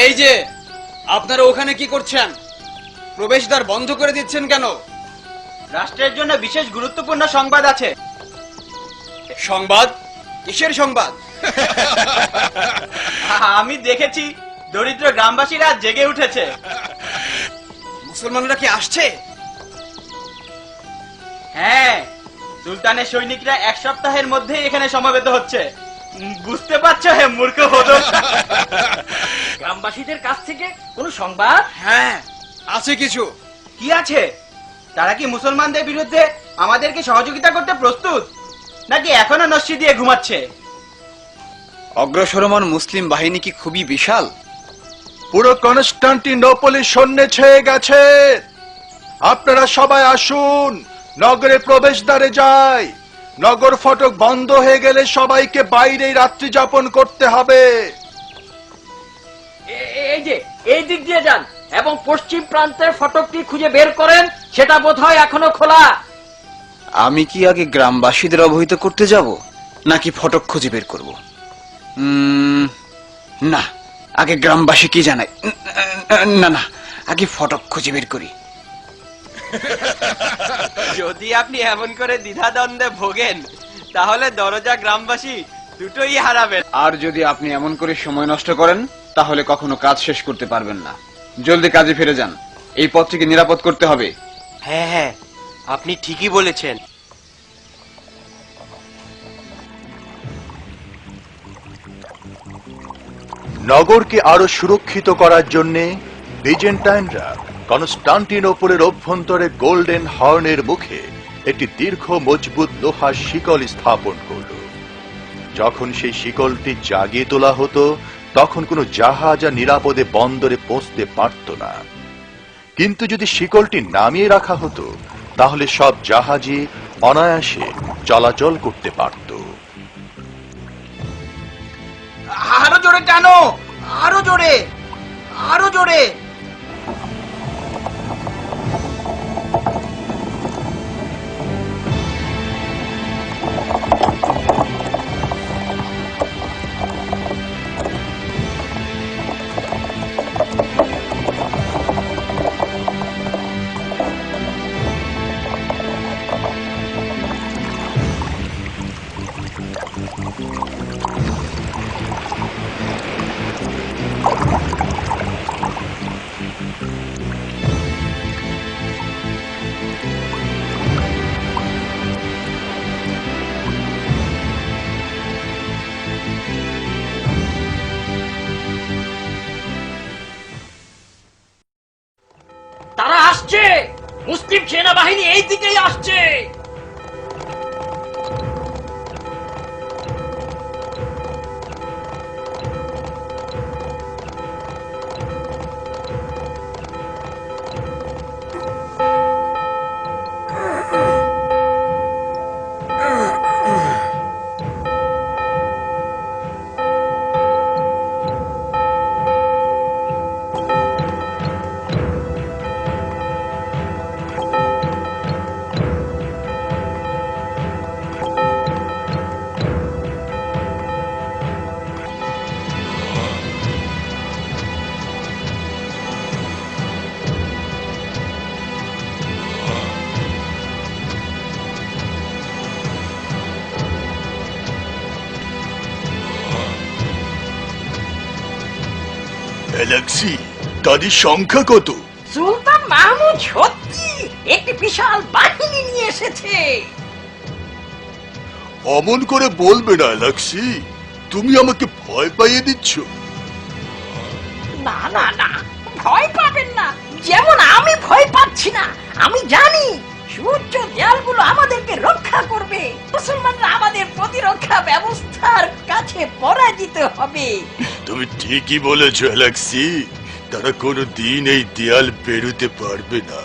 এই যে, আপনারা ওখানে কি করছেন? প্রবেশদ্বার বন্ধ করে দিচ্ছেন কেন? রাষ্ট্রের জন্য বিশেষ গুরুত্বপূর্ণ সংবাদ আছে। সংবাদ? কিসের সংবাদ? আমি দেখেছি দরিদ্র গ্রামবাসীরা জেগে উঠেছে। মুসলমানরা কি আসছে? হ্যাঁ, সুলতানের সৈনিকরা 1 সপ্তাহের মধ্যে এখানে সমবেত হচ্ছে। বুঝতে পারছো হে মূর্খ হদর? গ্রামবাসীদের কাছ থেকে কোনো সংবাদ? হ্যাঁ, আছে কিছু। কি আছে? তারা কি মুসলমানদের বিরুদ্ধে আমাদেরকে সহযোগিতা করতে প্রস্তুত, নাকি এখনো নস্যি দিয়ে ঘুমাচ্ছে? অগ্রসরমান মুসলিম বাহিনী কি খুবই বিশাল? পুরো কনস্টান্টিনোপলি সৈন্যে ছেয়ে গেছে। আপনারা সবাই আসুন, নগরে প্রবেশদ্বারে যাই। নগর ফটক বন্ধ হয়ে গেলে সবাইকে বাইরেই রাত্রি যাপন করতে হবে। এই যে, এই দিক দিয়ে যান এবং পশ্চিম প্রান্তের ফটকটি খুঁজে বের করেন, সেটা বোধহয় এখনো খোলা। আমি কি আগে গ্রামবাসীদের অবহিত করতে যাব, নাকি ফটক খুঁজে বের করব? না, আগে গ্রামবাসী কি জানাই। না না, আগে ফটক খুঁজে বের করি। যদি আপনি এমন করে দ্বিধাদ্বন্দ্বে ভোগেন, তাহলে দরজা গ্রামবাসী দুটোই হারাবেন। আর যদি আপনি এমন করে সময় নষ্ট করেন, তাহলে কখনো কাজ শেষ করতে পারবেন না। জলদি কাজে ফিরে যান, এই পথটিকে নিরাপদ করতে হবে। হ্যাঁ হ্যাঁ, আপনি ঠিকই বলেছেন। নগরকে আরো সুরক্ষিত করার জন্য বিজেন্টাইনরা কনস্টান্টিনোপলের অভ্যন্তরে গোল্ডেন হর্নের মুখে একটি দীর্ঘ মজবুত লোহার শিকল স্থাপন করল। যখন সেই শিকলটি জাগিয়ে তোলা হতো, তখন কোনো জাহাজ আর নিরাপদে বন্দরে পৌঁছতে পারত না। কিন্তু যদি শিকলটি নামিয়ে রাখা হতো, তাহলে সব জাহাজই অনায়াসে চলাচল করতে পারত। আরো জোরে টানো, আরো জোরে, আরো জোরে। তারা আসছে, মুসলিম সেনাবাহিনী এই দিকেই আসছে। অ্যালেক্সি, তাদের সংখ্যা কত? সুলতান মাহমুদ সত্যি একটি বিশাল বাহিনী নিয়ে এসেছে। অমন করে বলবে না অ্যালেক্সি, তুমি আমাকে ভয় পাইয়ে দিচ্ছ। না না না, ভয় পাবেন না। যেমন আমি ভয় পাচ্ছি না, আমি জানি সুউচ্চ দেয়ালগুলো আমাদেরকে রক্ষা করবে। মুসলমানরা আমাদের প্রতিরক্ষা ব্যবস্থার কাছে পরাজিত হবে। তুমি ঠিকই বলেছো অ্যালেক্সি, তারা কোনো দিন এই দেয়াল পেরোতে পারবে না।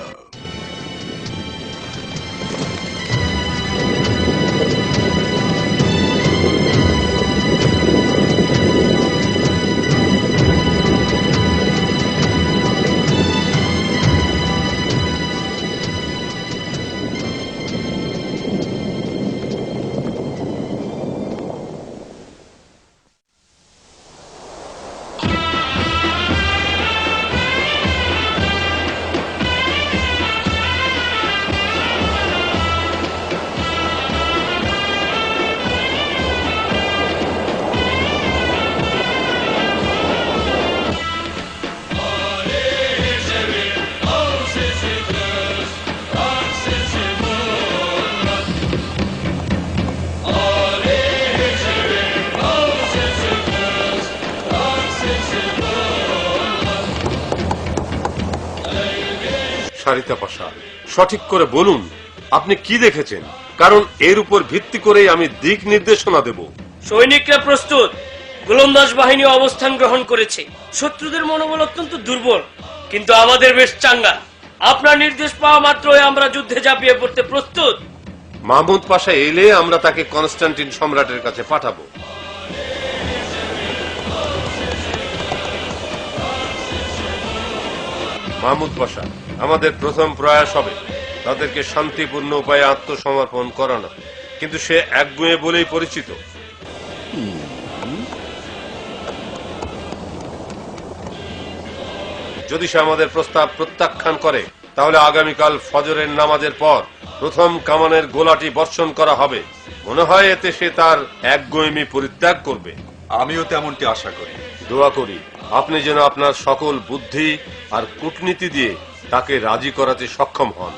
সারিতা পাশা, সঠিক করে বলুন আপনি কি দেখেছেন, কারণ এর উপর ভিত্তি করেই আমি দিক নির্দেশনা দেব। সৈনিকরা প্রস্তুত, গোলন্দাজ বাহিনী অবস্থান গ্রহণ করেছে। শত্রুদের মনোবল অত্যন্ত দুর্বল, কিন্তু আমাদের বেশ চাঙ্গা। আপনার নির্দেশ পাওয়া মাত্রই আমরা যুদ্ধে ঝাঁপিয়ে পড়তে প্রস্তুত। মাহমুদ পাশা এলে আমরা তাকে কনস্টান্টিন সম্রাটের কাছে পাঠাবো। মাহমুদ পাশা, আমাদের প্রথম প্রয়াস হবে তাদেরকে শান্তিপূর্ণ উপায়ে আত্মসমর্পণ করানো, কিন্তু সে একগুঁয়ে বলেই পরিচিত। যদি সে আমাদের প্রস্তাব প্রত্যাখ্যান করে তাহলে আগামীকাল ফজরের নামাজের পর প্রথম কামানের গোলাটি বর্ষণ করা হবে। মনে হয় এতে সে তার একগুঁয়েমি পরিত্যাগ করবে। আমিও তেমনটি আশা করি। দোয়া করি আপনি যেন আপনার সকল বুদ্ধি আর কূটনীতি দিয়ে তাকে রাজি করাতে সক্ষম হন।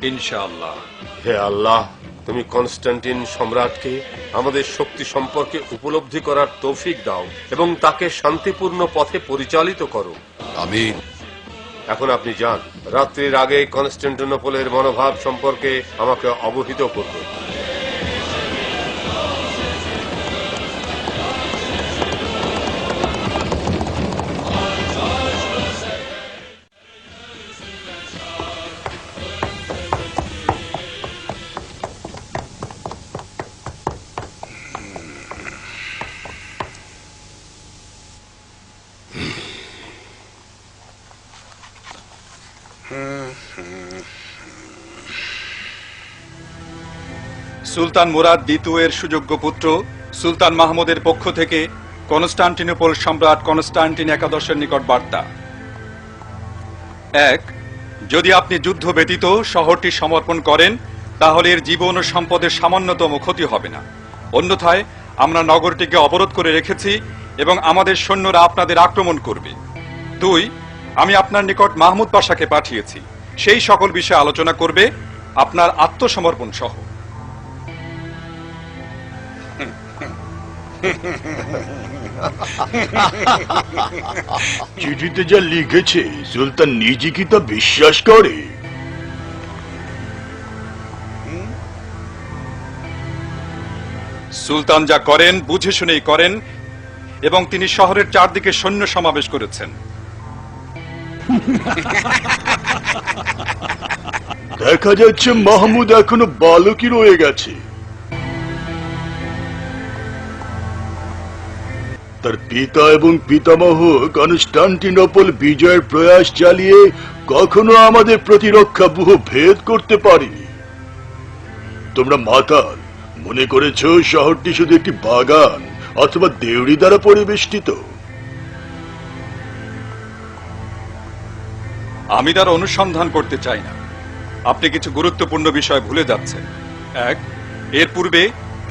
ইনশাআল্লাহ। হে আল্লাহ, তুমি কনস্টান্টিন সম্রাটকে আমাদের শক্তি সম্পর্কে উপলব্ধি করার তৌফিক দাও এবং তাকে শান্তিপূর্ণ পথে পরিচালিত করো। আমিন। এখন আপনি যান, রাত্রির আগে কনস্টান্টিনোপলের মনোভাব সম্পর্কে আমাকে অবহিত করবে। সুলতান মুরাদ দ্বিতীয় এর সুযোগ্য পুত্র সুলতান মাহমুদের পক্ষ থেকে কনস্টান্টিনোপল সম্রাট কনস্টান্টিন একাদশের নিকট বার্তা। 1. যদি আপনি যুদ্ধ ব্যতীত শহরটি সমর্পণ করেন তাহলে এর জীবন ও সম্পদের সামান্যতম ক্ষতি হবে না। অন্যথায় আমরা নগরটিকে অবরোধ করে রেখেছি এবং আমাদের সৈন্যরা আপনাদের আক্রমণ করবে। 2. আমি আপনার নিকট মাহমুদ পাশাকে পাঠিয়েছি, সেই সকল বিষয়ে আলোচনা করবে আপনার আত্মসমর্পণ সহ। চিঠিতে যা লিখেছে সুলতান নিজে কি তা বিশ্বাস করে? সুলতান যা করেন বুঝে শুনেই করেন এবং তিনি শহরের চারদিকে সৈন্য সমাবেশ করেছেন। দেখা যাচ্ছে মাহমুদ এখনো বালকই রয়ে গেছে। তার পিতা এবং পিতামহ কনস্টান্টিনোপল বিজয়ের প্রয়াস চালিয়ে কখনো আমাদের প্রতিরক্ষা ব্যূহ ভেদ করতে পারেনি। তোমরা মাতাল মনে করেছ শহরটি শুধু একটি বাগান অথবা দেউড়ি দ্বারা পরিবেষ্টিত। আমি তার অনুসন্ধান করতে চাই না। আপনি কিছু গুরুত্বপূর্ণ বিষয় ভুলে যাচ্ছেন। 1. এর পূর্বে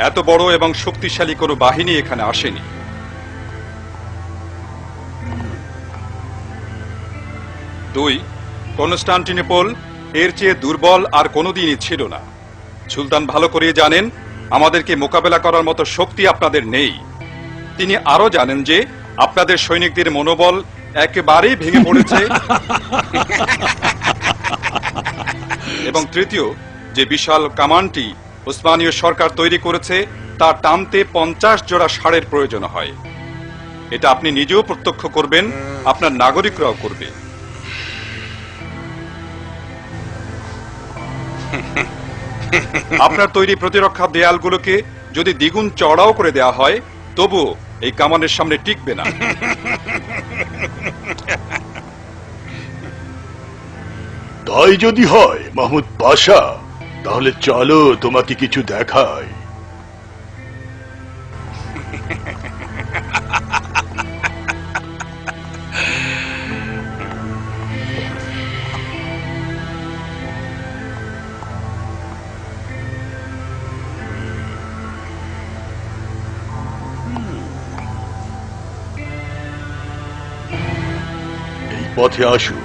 এত বড় এবং শক্তিশালী কোনো বাহিনী এখানে আসেনি। 2. কনস্টান্টিনোপল এর চেয়ে দুর্বল আর কোনোদিনই ছিল না। সুলতান ভালো করে জানেন আমাদেরকে মোকাবেলা করার মতো শক্তি আপনাদের নেই। তিনি আরো জানেন যে আপনাদের সৈনিকদের মনোবল একেবারেই ভেঙে পড়েছে এবং তৃতীয়, যে বিশাল কামানটি ওসমানীয় সরকার তৈরি করেছে তা টানতে 50 জোড়া ষাঁড়ের প্রয়োজন হয়। এটা আপনি নিজেও প্রত্যক্ষ করবেন, আপনার নাগরিকরাও করবে। আপনার তৈরি প্রতিরক্ষা দেয়ালগুলোকে যদি দ্বিগুণ চড়াও করে দেওয়া হয় তবুও এই কামানের সামনে টিকবে না। তাই যদি হয় মাহমুদ পাশা, তাহলে চলো তোমাকে কিছু দেখায়। এই পথে আসো।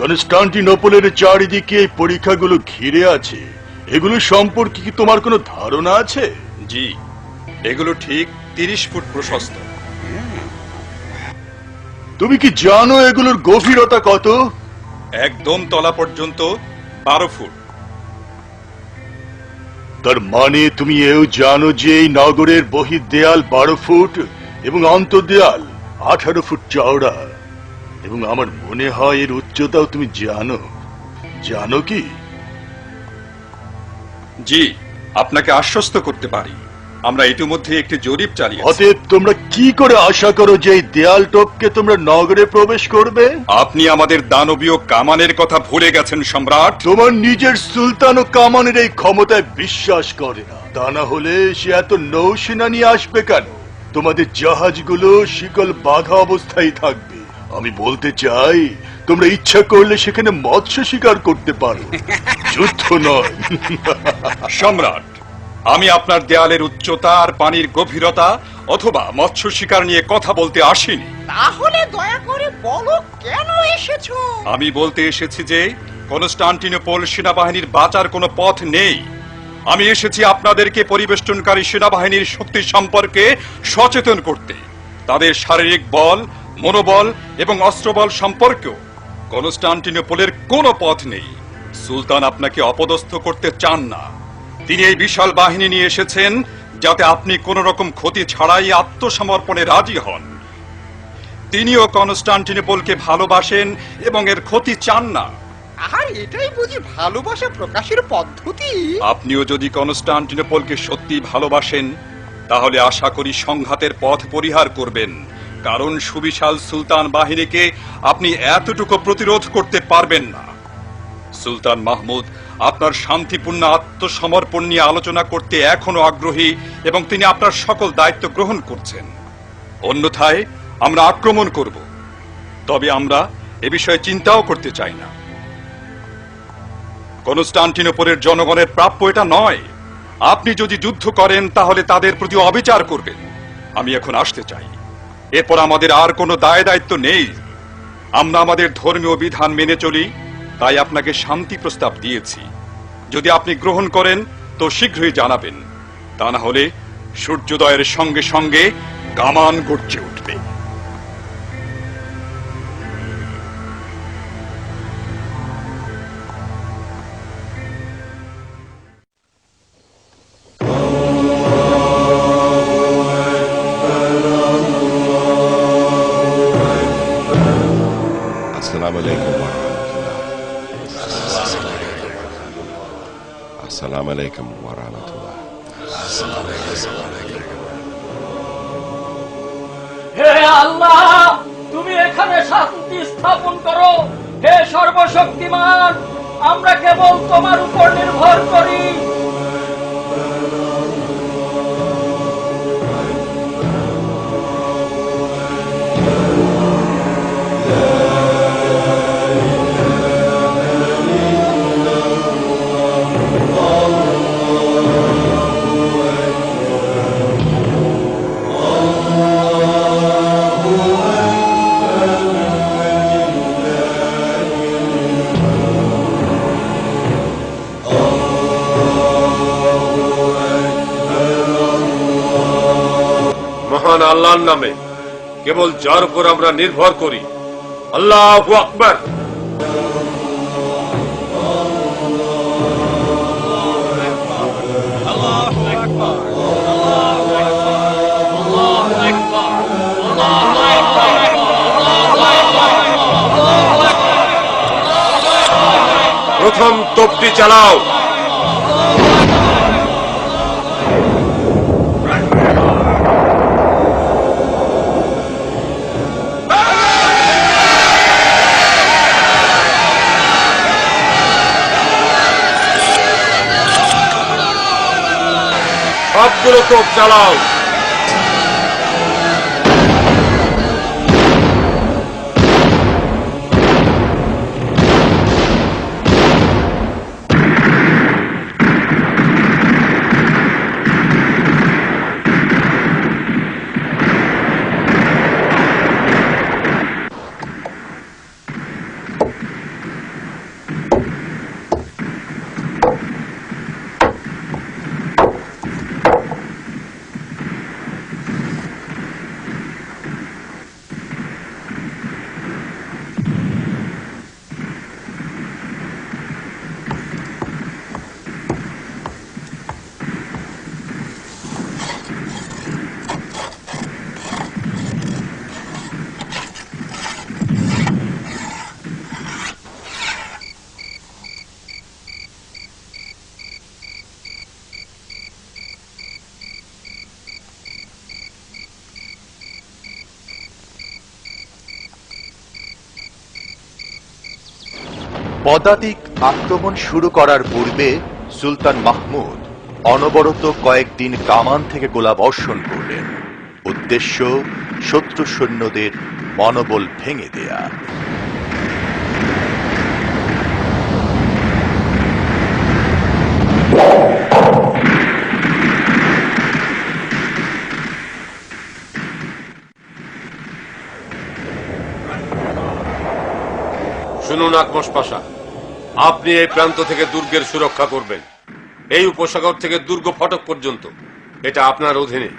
কনস্টান্টিনোপলের চারিদিকে এই পরীক্ষাগুলো ঘিরে আছে, এগুলো সম্পর্কে কি তোমার কোনো ধারণা আছে? জি, এগুলো ঠিক 30 ফুট প্রশস্ত। তুমি কি জানো এগুলোর গভীরতা কত? একদম তলা পর্যন্ত 12 ফুট। তার মানে তুমি এও জানো যে এই নগরের বহির্দেয়াল 12 ফুট এবং অন্তর্দেয়াল 18 ফুট চওড়া, এবং আমার মনে হয় এর উচ্চতাও তুমি জানো। জানো কি? জি, আপনাকে আশ্বস্ত করতে পারি, আমরা ইতিমধ্যে একটি জরিপ চালিয়েছি। অতএব তোমরা কি করে আশা করো যে এই দেয়াল টপকে তোমরা নগরে প্রবেশ করবে? আপনি আমাদের দানবীয় কামানের কথা ভুলে গেছেন সম্রাট। তোমার নিজের সুলতান ও কামানের এই ক্ষমতায় বিশ্বাস করে না, তা না হলে সে এত নৌসেনা নিয়ে আসবে কেন? তোমাদের জাহাজগুলো শিকল বাঁধা অবস্থায় থাকবে। আমি বলতে চাই, তোমরা ইচ্ছা করলে সেখানে মৎস্য শিকার করতে পারো, যুদ্ধ নয়। সম্রাট, আমি আপনার দেয়ালের উচ্চতা আর পানির গভীরতা অথবা মৎস্য শিকার নিয়ে কথা বলতে আসিনি। তাহলে দয়া করে বলো কেন এসেছো? আমি বলতে এসেছি যে কনস্টান্টিনোপল সেনাবাহিনীর বাঁচার কোনো পথ নেই। আমি এসেছি আপনাদেরকে পরিবেষ্টনকারী সেনাবাহিনীর শক্তি সম্পর্কে সচেতন করতে। তাদের শারীরিক বল, মনোবল এবং অস্ত্রবল সম্পর্কেও কনস্টান্টিনোপলের কোনো পথ নেই। সুলতান আপনাকে অপদস্থ করতে চান না। তিনি এই বিশাল বাহিনী নিয়ে এসেছেন যাতে আপনি কোন রকম ক্ষতি ছাড়াই আত্মসমর্পণে রাজি হন। তিনিও কনস্টান্টিনোপলকে ভালোবাসেন এবং এর ক্ষতি চান না। আর এটাই বুঝি ভালোবাসা প্রকাশের পদ্ধতি? আপনিও যদি কনস্টান্টিনোপলকে সত্যি ভালোবাসেন তাহলে আশা করি সংঘাতের পথ পরিহার করবেন, কারণ সুবিশাল সুলতান বাহিনীকে আপনি এতটুকু প্রতিরোধ করতে পারবেন না। সুলতান মাহমুদ আপনার শান্তিপূর্ণ আত্মসমর্পণ নিয়ে আলোচনা করতে এখনো আগ্রহী এবং তিনি আপনার সকল দায়িত্ব গ্রহণ করছেন। অন্যথায় আমরা আক্রমণ করব, তবে আমরা এ বিষয়ে চিন্তাও করতে চাই না। কনস্টান্টিনোপলের জনগণের প্রাপ্য এটা নয়। আপনি যদি যুদ্ধ করেন তাহলে তাদের প্রতি অবিচার করবেন। আমি এখন আসতে চাই, এরপর আমাদের আর কোনো দায় দায়িত্ব নেই। আমরা আমাদের ধর্মীয় বিধান মেনে চলি, তাই আপনাকে শান্তি প্রস্তাব দিয়েছি। যদি আপনি গ্রহণ করেন তো শীঘ্রই জানাবেন, তা না হলে সূর্যোদয়ের সঙ্গে সঙ্গে কামান গর্জে উঠবে। আসসালামু আলাইকুম ওয়া রাহমাতুল্লাহ। আসসালামু আলাইকুম ওয়া রাহমাতুল্লাহ। হে আল্লাহ, তুমি এখানে শান্তি স্থাপন করো। হে সর্বশক্তিমান, আমরা কেবল তোমার উপর নির্ভর করি। মহান আল্লাহর নামে, কেবল যার উপর আমরা নির্ভর করি। আল্লাহু আকবার। প্রথম তোপটি চালাও। সবগুলো তোপ চালাও। পদাতিক আক্রমণ শুরু করার পূর্বে সুলতান মাহমুদ অনবরত কয়েকদিন কামান থেকে গোলাবর্ষণ করলেন। উদ্দেশ্য শত্রু সৈন্যদের মনোবল ভেঙে দেয়া। শুনুন আকমশ পাশা, আপনি এই প্রান্ত থেকে দুর্গের সুরক্ষা করবেন। এই উপসাগর থেকে দুর্গ ফটক পর্যন্ত এটা আপনার অধীনে।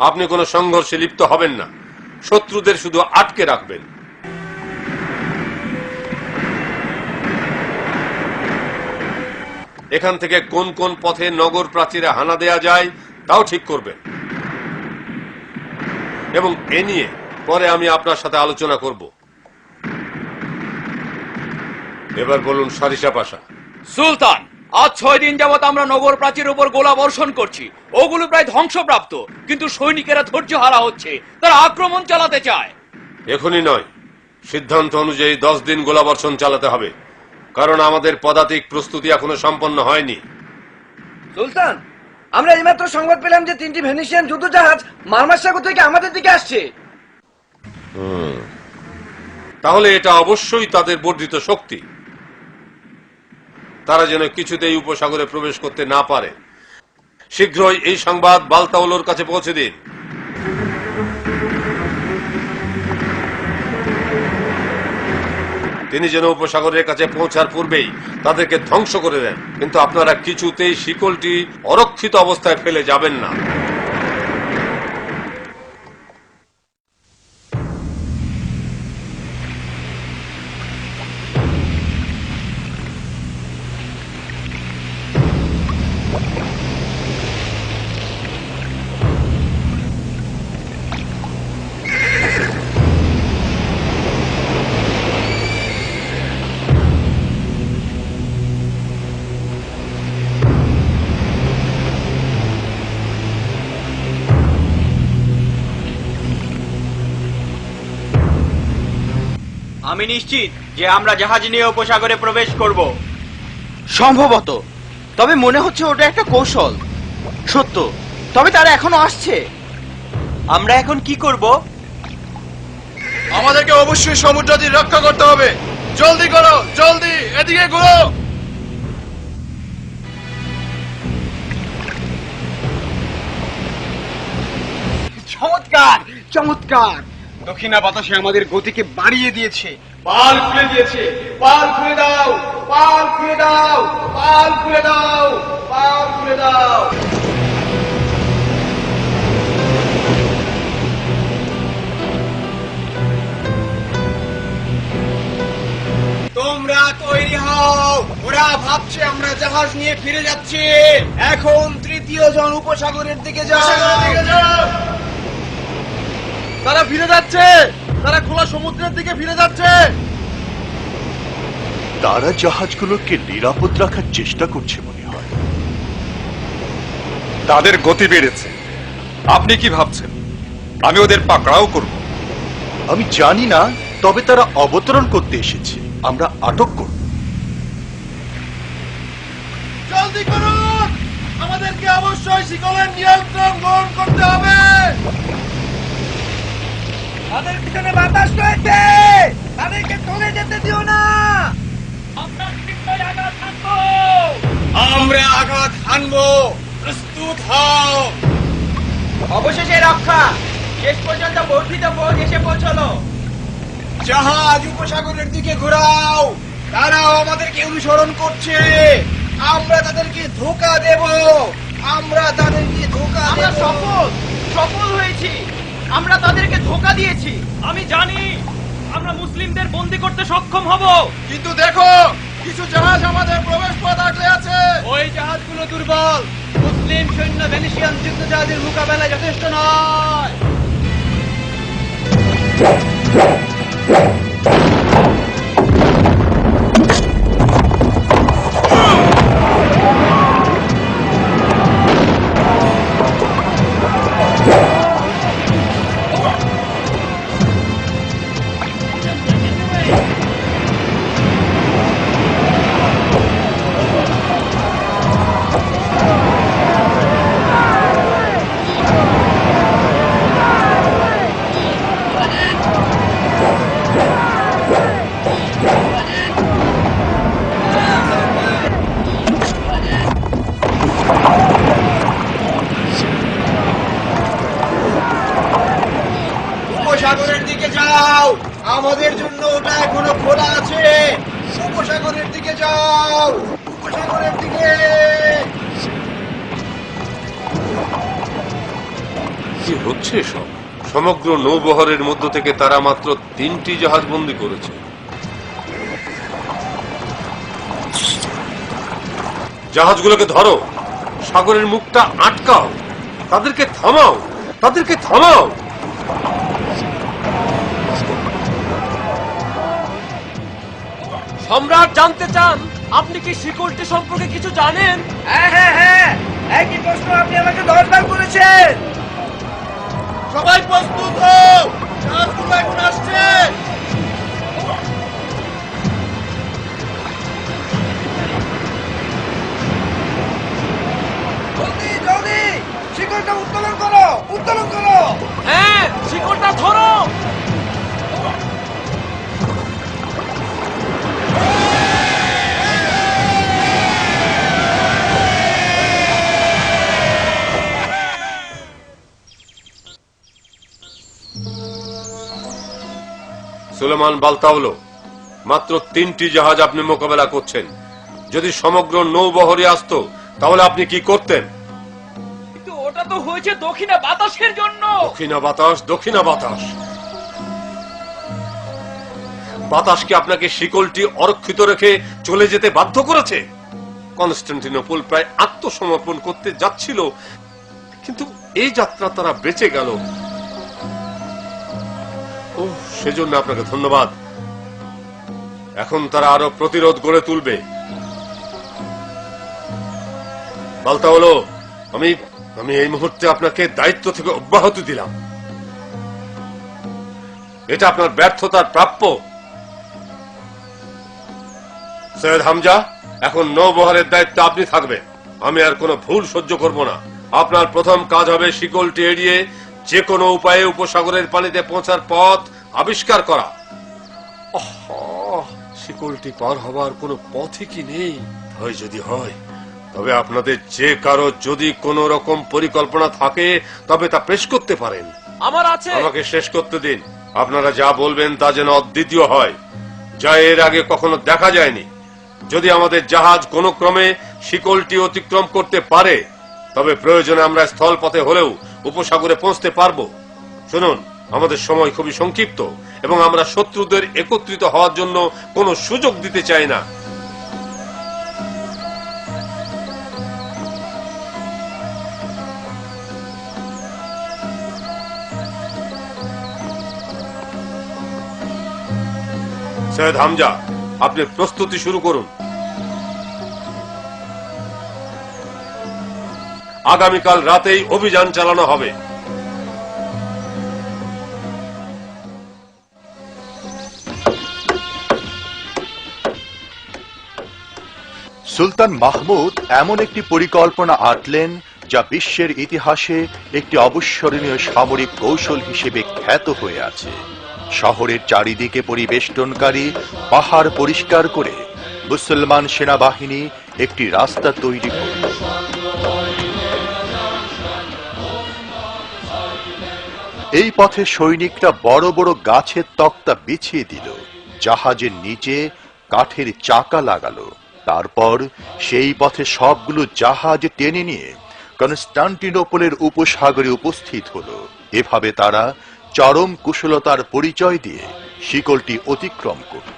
আপনি কোনো সংঘর্ষে লিপ্ত হবেন না, শত্রুদের শুধু আটকে রাখবেন। এখান থেকে কোন কোন পথে নগর প্রাচীরে হানা দেয়া যায় তাও ঠিক করবেন, এবং এ নিয়ে পরে আমি আপনার সাথে আলোচনা করব। এবার বলুন সারিসা পাশা। সুলতান, আজ 6 দিন যাবত আমরা নগর প্রাচীর উপর গোলা বর্ষণ করছি। ওগুলো প্রায় ধ্বংসপ্রাপ্ত, কিন্তু সৈনিকেরা ধৈর্য হারা হচ্ছে, তারা আক্রমণ চালাতে চায়। এখনই নয়, সিদ্ধান্ত অনুযায়ী 10 দিন গোলাবর্ষণ চালাতে হবে, কারণ আমাদের পদাতিক প্রস্তুতি এখনো সম্পন্ন হয়নি। সুলতান, আমরা এইমাত্র সংবাদ পেলাম যে 3টি ভেনিসিয়ান যুদ্ধ জাহাজ মারমার সাগর থেকে আমাদের দিকে আসছে। তাহলে এটা অবশ্যই তাদের বর্ধিত শক্তি। তারা যেন কিছুতেই উপসাগরে প্রবেশ করতে না পারে। শীঘ্রই এই সংবাদ বালতাওলোর কাছে পৌঁছে দিন। তিনি যেন উপসাগরের কাছে পৌঁছার পূর্বেই তাদেরকে ধ্বংস করে দেন, কিন্তু আপনারা কিছুতেই শিকলটি অরক্ষিত অবস্থায় ফেলে যাবেন না। আমি নিশ্চিত যে আমরা জাহাজ নিয়ে উপসাগরে প্রবেশ করব। সম্ভবত, তবে মনে হচ্ছে ওটা একটা কৌশল। সত্য, তবে তারা এখনো আসছে। আমরা এখন কি করব? আমাদেরকে অবশ্যই সমুদ্রটি রক্ষা করতে হবে। জলদি করো, জলদি এদিকে ঘুরো। চমৎকার, চমৎকার। দক্ষিণা বাতাসে আমাদের গতিকে বাড়িয়ে দিয়েছে। পাল খুলে দিয়েছে। পাল খুলে দাও, পাল খুলে দাও, পাল খুলে দাও, পাল খুলে দাও। আমরা জাহাজ নিয়ে ফিরে যাচ্ছি। এখন তৃতীয় জন উপসাগরের দিকে যাও। তারা ফিরে যাচ্ছে, তারা খোলা সমুদ্রের দিকে ফিরে যাচ্ছে। তারা জাহাজগুলোকে নিরাপদ রাখার চেষ্টা করছে মনে হয়। তাদের গতি বেড়েছে। আপনি কি ভাবছেন আমি ওদের পাকড়াও করব? আমি জানি না, তবে তারা অবতরণ করতে এসেছে। আমরা আটক করব। জলদি করুন, আমাদেরকে অবশ্যই শিকলের নিয়ন্ত্রণ গ্রহণ করতে হবে। তাদের পিছনে বাতাস রয়েছে, তাদেরকে চলে যেতে দিও না। আমরা আঘাত হানবো, প্রস্তুত হও। অবশেষে রক্ষা, শেষ পর্যন্ত বর্ধিত পথ এসে পৌঁছলো। জাহাজ উপসাগরের দিকে ঘোরাও, তারাও আমাদেরকে অনুসরণ করছে। আমরা তাদেরকে ধোঁকা দেব, আমরা তাদেরকে ধোঁকা দেব। আমরা সফল হয়েছি, আমরা তাদেরকে ধোঁকা দিয়েছি। আমি জানি আমরা মুসলিমদের বন্দী করতে সক্ষম হব, কিন্তু দেখো, কিছু জাহাজ আমাদের প্রবেশ পথ আটকে আছে। ওই জাহাজগুলো দুর্বল। মুসলিম সৈন্য ভেনিসিয়ান যুদ্ধ জাহাজের মোকাবেলায় যথেষ্ট নয়। উপসাগরের দিকে যাও, আমাদের জন্য ওটা এখনো খোলা আছে। উপসাগরের দিকে যাও, উপসাগরের দিকে। কি হচ্ছে সব? সমগ্র নৌবহরের মধ্য থেকে তারা মাত্র 3টি জাহাজ বন্দী করেছে। জাহাজগুলোকে ধরো, সাগরের মুখটা আটকাও, তাদেরকে থামাও, তাদেরকে থামাও। সম্রাট জানতে চান আপনি কি শিকলটি সম্পর্কে কিছু জানেন? হ্যাঁ, একই প্রশ্ন আপনি আমাকে 10 বার করেছেন। সবাই প্রস্তুত হও, জাহাজগুলো এখন আসছে। জলদি শিকলটা উত্তোলন করো, উত্তোলন করো। হ্যাঁ, শিকলটা ধরো। সুলেমান বালতাওলো, মাত্র 3টি জাহাজ আপনি মোকাবেলা করছেন। যদি সমগ্র নৌবহরে আসতো তাহলে আপনি কি করতেন? কিন্তু ওটা তো হয়েছে দক্ষিণা বাতাসের জন্য। দক্ষিণা বাতাস, দক্ষিণা বাতাস। বাতাস কি আপনাকে শিকলটি অরক্ষিত রেখে চলে যেতে বাধ্য করেছে? কনস্টান্টিনোপল প্রায় আত্মসমর্পণ করতে যাচ্ছিল, কিন্তু এই যাত্রা তারা বেঁচে গেল। ও, সেজন্য আপনাকে ধন্যবাদ। এখন তারা আরো প্রতিরোধ গড়ে তুলবে। বালতাওলো, আমি এই মুহূর্তে আপনাকে দায়িত্ব থেকে অব্যাহতি দিলাম। এটা আপনার ব্যর্থতার প্রাপ্য। সৈয়দ হামজা, এখন নৌবহরের দায়িত্ব আপনি থাকবেন। আমি আর কোনো ভুল সহ্য করব না। আপনার প্রথম কাজ হবে শিকলটি এড়িয়ে যে কোনো উপায়ে উপসাগরের পানিতে পৌঁছার পথ আবিষ্কার করা। শিকলটি পার হবার কোনো পথই কি নেই? হয় যদি হয়, তবে আপনাদের যে কারো যদি কোনো রকম পরিকল্পনা থাকে তবে তা পেশ করতে পারেন। আমার আছে। আমাকে শেষ করতে দিন। আপনারা যা বলবেন তা যেন অদ্বিতীয় হয়, যা এর আগে কখনো দেখা যায়নি। যদি আমাদের জাহাজ কোনো ক্রমে শিকলটি অতিক্রম করতে পারে, তবে প্রয়োজনে আমরা স্থলপথে হলেও উপসাগরে পৌঁছতে পারবো। শুনুন, আমাদের সময় খুবই সংক্ষিপ্ত এবং আমরা শত্রুদের একত্রিত হওয়ার জন্য কোনো সুযোগ দিতে চাই না। সৈয়দ হামজা, আপনি প্রস্তুতি শুরু করুন। আগামীকাল রাতেই অভিযান চালানো হবে। সুলতান মাহমুদ এমন একটি পরিকল্পনা আঁটলেন যা বিশ্বের ইতিহাসে একটি অবিস্মরণীয় সামরিক কৌশল হিসেবে খ্যাত হয়ে আছে। শহরের চারিদিকে পরিবেষ্টনকারী পাহাড় পরিষ্কার করে মুসলমান সেনাবাহিনী একটি রাস্তা তৈরি করল। এই পথে সৈনিকরা বড় বড় গাছের তক্তা বিছিয়ে দিল, জাহাজের নিচে কাঠের চাকা লাগালো। তারপর সেই পথে সবগুলো জাহাজ টেনে নিয়ে কনস্টান্টিনোপলের উপসাগরে উপস্থিত হলো। এভাবে তারা চরম কুশলতার পরিচয় দিয়ে শিকলটি অতিক্রম করল।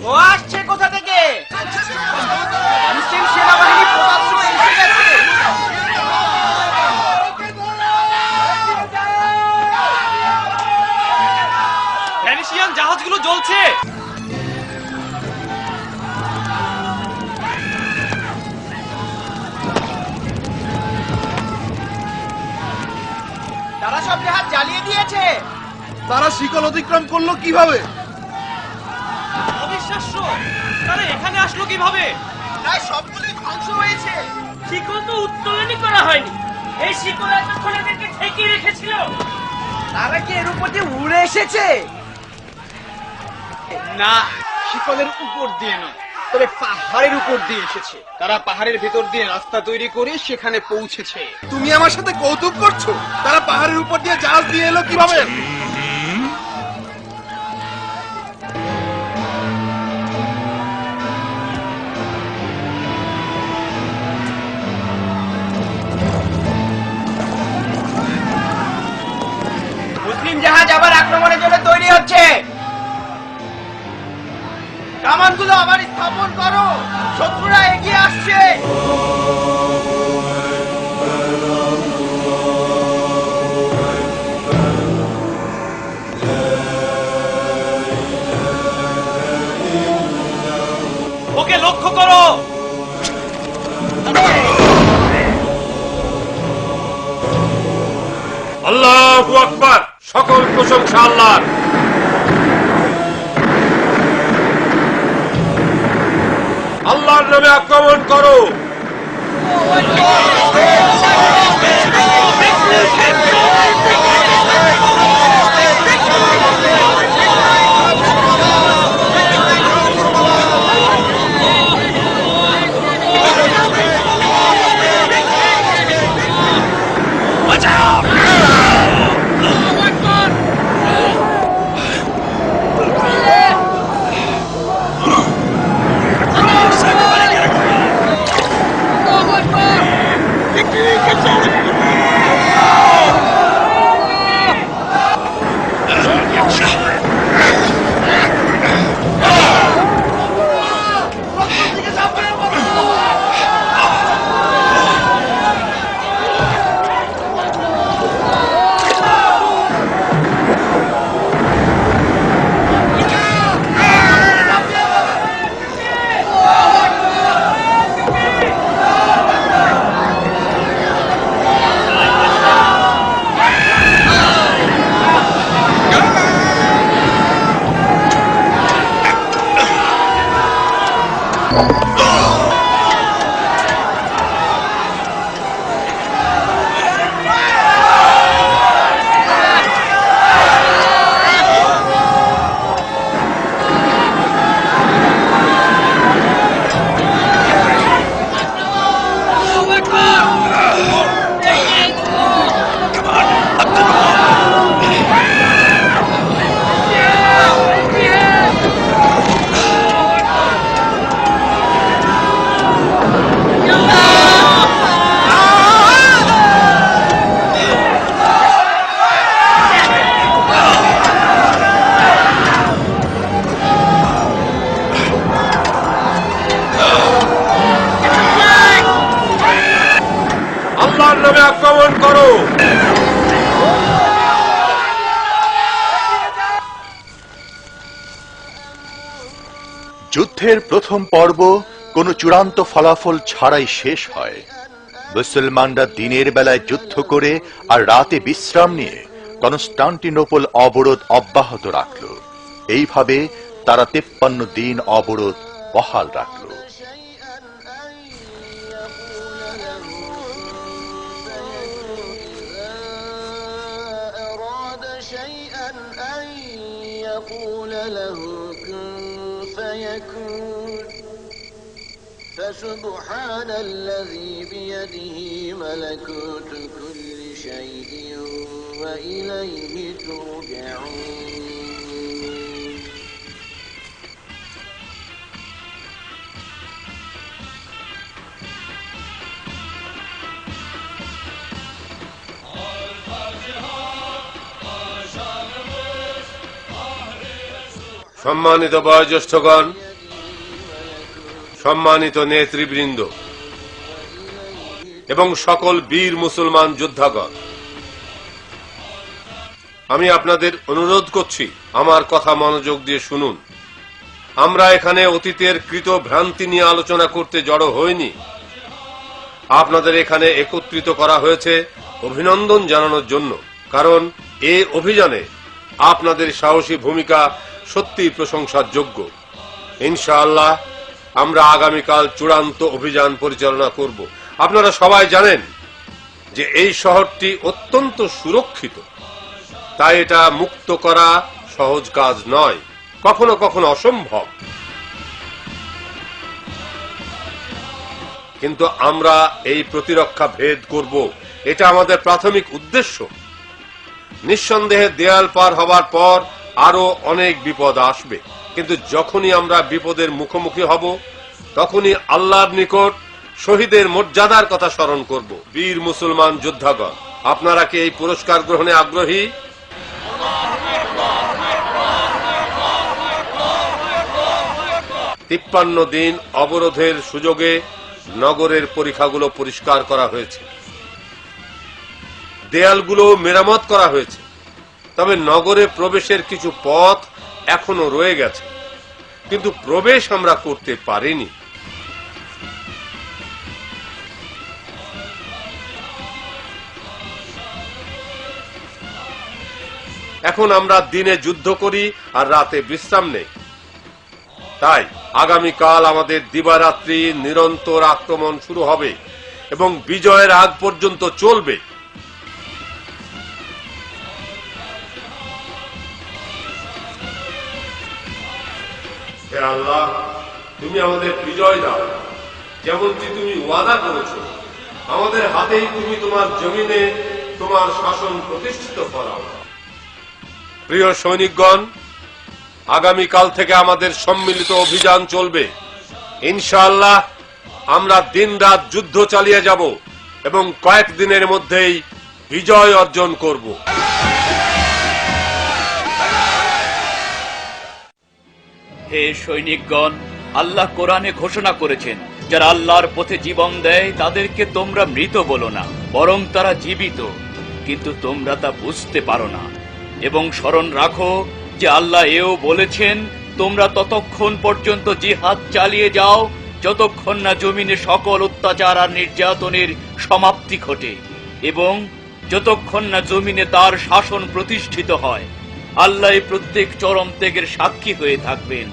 ও আসছে কোথা থেকে? মুসলিম সেনাবাহিনী প্রকাশ্য এসে গেছে। ভ্যানিশিয়ান জাহাজগুলো জ্বলছে। তারা সব জাহাজ জ্বালিয়ে দিয়েছে। তারা শিকল অতিক্রম করলো কিভাবে? অবিশ্বাস্য! তারা এখানে আসলো কিভাবে? প্রায় সবগুলোই ধ্বংস হয়েছে। শিকল তো উত্তোলনই করা হয়নি। এই শিকল এতক্ষণ এদেরকে ঠেকিয়ে রেখেছিল। তারা কি এর উপর দিয়ে উড়ে এসেছে? না, শিকলের উপর দিয়ে নয়, তবে পাহাড়ের উপর দিয়ে এসেছে। তারা পাহাড়ের ভেতর দিয়ে রাস্তা তৈরি করে সেখানে পৌঁছেছে। তুমি আমার সাথে কৌতুক করছো? তারা পাহাড়ের উপর দিয়ে জাহাজ দিয়ে এলো কিভাবে? মুসলিম জাহাজ আবার আক্রমণের জন্য তৈরি হচ্ছে। কামানগুলো আবার স্থাপন করো, শত্রুরা এগিয়ে আসছে। ওকে লক্ষ্য করো। আল্লাহু আকবার, সকল প্রশংসা আল্লাহর। আল্লাহর নামে আক্রমণ করো। আল্লাহর নামে আক্রমণ করো। যুদ্ধের প্রথম পর্ব কোনো চূড়ান্ত ফলাফল ছাড়াই শেষ হয়। মুসলমানরা দিনের বেলায় যুদ্ধ করে আর রাতে বিশ্রাম নিয়ে কনস্টান্টিনোপল অবরোধ অব্যাহত রাখল। এইভাবে তারা 53 দিন অবরোধ বহাল রাখল। فسبحان الذي بيده ملكوت كل شيء وإليه ترجعون সম্মানিত বয়োজ্যেষ্ঠগণ, সম্মানিত নেতৃবৃন্দ এবং সকল বীর মুসলমান যোদ্ধাগণ, আমি আপনাদের অনুরোধ করছি আমার কথা মনোযোগ দিয়ে শুনুন। আমরা এখানে অতীতের কৃত ভ্রান্তি নিয়ে আলোচনা করতে জড়ো হইনি। আপনাদের এখানে একত্রিত করা হয়েছে অভিনন্দন জানানোর জন্য, কারণ এই অভিযানে আপনাদের সাহসী ভূমিকা সত্যিই প্রশংসার যোগ্য। ইনশাআল্লাহ আমরা আগামীকাল চূড়ান্ত অভিযান পরিচালনা করব। আপনারা সবাই জানেন যে এই শহরটি অত্যন্ত সুরক্ষিত, তাই এটা মুক্ত করা সহজ কাজ নয়, কখনো কখনো অসম্ভব। কিন্তু আমরা এই প্রতিরক্ষা ভেদ করব, এটা আমাদের প্রাথমিক উদ্দেশ্য। নিঃসন্দেহে দেয়াল পার হবার পর আরো অনেক বিপদ আসবে, কিন্তু যখনই আমরা বিপদের মুখোমুখি হব তখনই আল্লাহর নিকট শহীদের মর্যাদার কথা স্মরণ করব। বীর মুসলমান যোদ্ধাগণ, আপনারা কি এই পুরস্কার গ্রহণে আগ্রহী? 53 দিন অবরোধের সুযোগে নগরের পরিখাগুলো পরিষ্কার করা হয়েছে, দেয়ালগুলো মেরামত করা হয়েছে, তবে নগরে প্রবেশের কিছু পথ এখনো রয়ে গেছে, কিন্তু প্রবেশ আমরা করতে পারিনি। এখন আমরা দিনে যুদ্ধ করি আর রাতে বিশ্রাম নেই। তাই আগামীকাল আমাদের দিবারাত্রি নিরন্তর আক্রমণ শুরু হবে এবং বিজয়ের আগ পর্যন্ত চলবে। হে আল্লাহ, তুমি আমাদের বিজয় দাও, যেমনটি তুমি ওয়াদা করেছ। আমাদের হাতেই তুমি তোমার জমিনে তোমার শাসন প্রতিষ্ঠিত করাও। প্রিয় সৈনিকগণ, আগামীকাল থেকে আমাদের সম্মিলিত অভিযান চলবে। ইনশাআল্লাহ আমরা দিনরাত যুদ্ধ চালিয়ে যাব এবং কয়েকদিনের মধ্যেই বিজয় অর্জন করব। হে সৈনিকগণ, আল্লাহ কোরআনে ঘোষণা করেছেন, যারা আল্লাহর পথে জীবন দেয় তাদেরকে তোমরা মৃত বলো না, বরং তারা জীবিত, কিন্তু তোমরা তা বুঝতে পারো না। এবং স্মরণ রাখো যে আল্লাহ এও বলেছেন, তোমরা ততক্ষণ পর্যন্ত জিহাদ চালিয়ে যাও যতক্ষণ না জমিনে সকল অত্যাচার আর নির্যাতনের সমাপ্তি ঘটে এবং যতক্ষণ না জমিনে তার শাসন প্রতিষ্ঠিত হয়। আল্লাহ প্রত্যেক চরম ত্যাগের সাক্ষী হয়ে থাকবেন।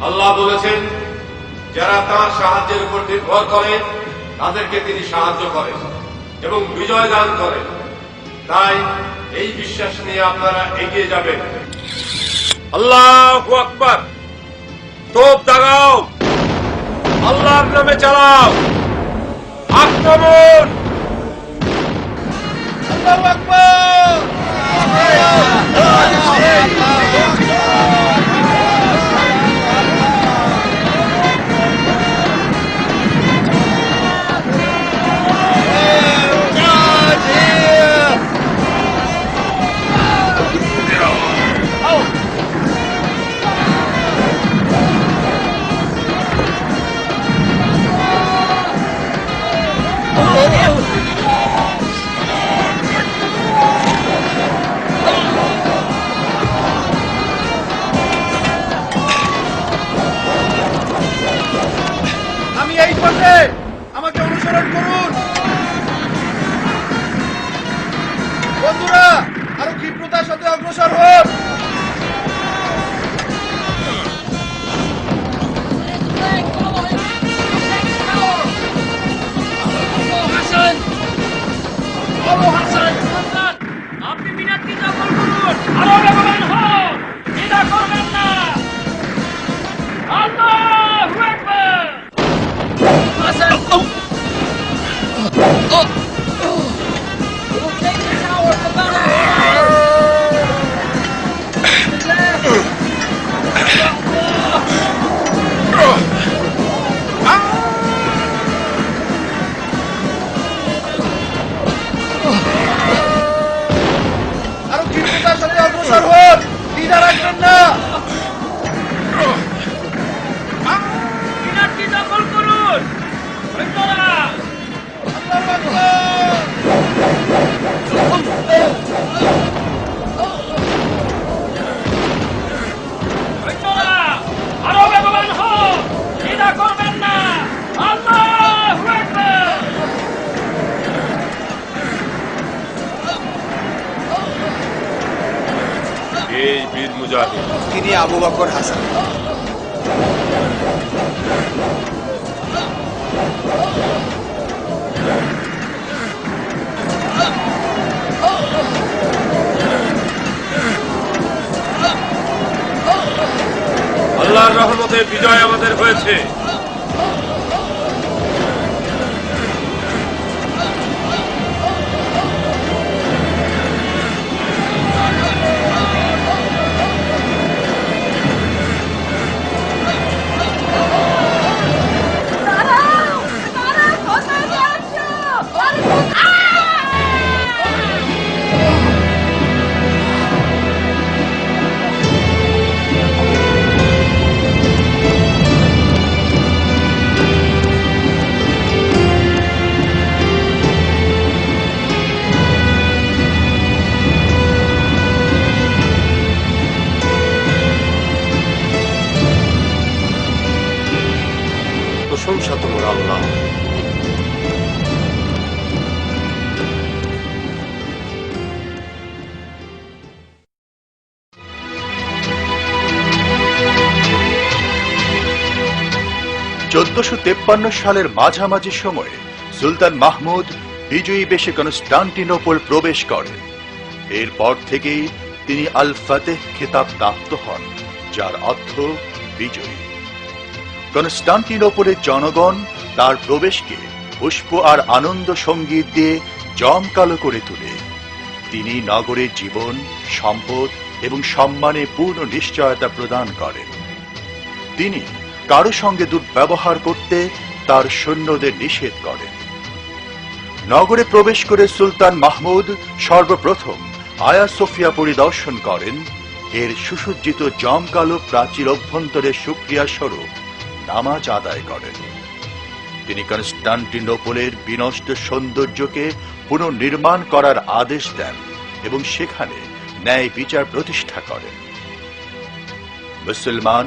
আল্লাহ বলেছেন, যারা তাঁর সাহায্যের উপর নির্ভর করে তাদেরকে তিনি সাহায্য করেন এবং বিজয় দান করেন। তাই এই বিশ্বাস নিয়ে আপনারা এগিয়ে যাবেন। আল্লাহু আকবার! তোপ দাগাও, আল্লাহর নামে চালাও, আক্রমণ! আল্লাহু আকবার! অনুসরণ করুন। বন্ধুরা, আরো ক্ষিপ্রতার সাথে অগ্রসর হন। আপনি মিনারটি দখল করুন, আরো বেগবান হন, দ্বিধা করবেন না। আল্লাহু আকবার। আরো ক্ষিপ্রতার সাথে অগ্রসর হন, দ্বিধা রাখবেন না। মিনারটি দখল করুন, সৈন্যরা। আল্লাহু আকবার। সৈন্যরা, আরো বেগবান হন, দ্বিধা করবেন না। আল্লাহু আকবার। এই বীর মুজাহিদ তিনি আবু বকর হাসান। আল্লাহর রহমতে বিজয় আমাদের হয়েছে। দাঁড়াও, দাঁড়াও, কোথায় যাচ্ছ? প্রশংসা তোমার আল্লাহ। সালের মাঝামাঝি সময়ে সুলতান মাহমুদ বিজয়ী বেশে কনস্টান্টিনোপল প্রবেশ করেন। এরপর থেকেই তিনি আল ফাতেহ খেতাব প্রাপ্ত হন, যার অর্থ বিজয়ী। কনস্টান্টিনোপলের জনগণ তার প্রবেশকে পুষ্প আর আনন্দ সঙ্গীত দিয়ে জমকালো করে তোলে। তিনি নগরের জীবন, সম্পদ এবং সম্মানে পূর্ণ নিশ্চয়তা প্রদান করেন। তিনি কারো সঙ্গে দুর্ব্যবহার করতে তার সৈন্যদের নিষেধ করেন। নগরে প্রবেশ করে সুলতান মাহমুদ সর্বপ্রথম আয়া সোফিয়া পরিদর্শন করেন। এর সুসজ্জিত জমকালো প্রাচীর অভ্যন্তরে সুক্রিয়া স্বরূপ নামাজ আদায় করেন। তিনি কনস্টান্টিনোপলের বিনষ্ট সৌন্দর্যকে পুনর্নির্মাণ করার আদেশ দেন এবং সেখানে ন্যায় বিচার প্রতিষ্ঠা করেন। মুসলমান,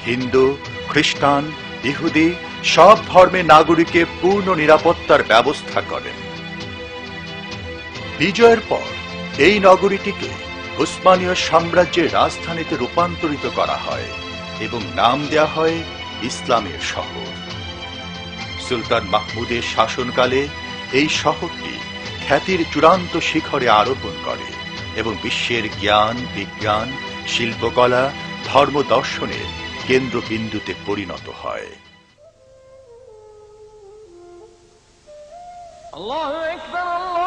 হিন্দু, খ্রিস্টান, ইহুদি সব ধর্মের নাগরিকের পূর্ণ নিরাপত্তার ব্যবস্থা করেন। বিজয়ের পর এই নগরীটিকে উসমানীয় সাম্রাজ্যের রাজধানীতে রূপান্তরিত করা হয় এবং নাম দেয়া হয় ইসলামের শহর। সুলতান মাহমুদের শাসনকালে এই শহরটি খ্যাতির চূড়ান্ত শিখরে আরোহণ করে এবং বিশ্বের জ্ঞান, বিজ্ঞান, শিল্পকলা, ধর্ম দর্শনের কেন্দ্রবিন্দুতে পরিণত হয়। আল্লাহু আকবার।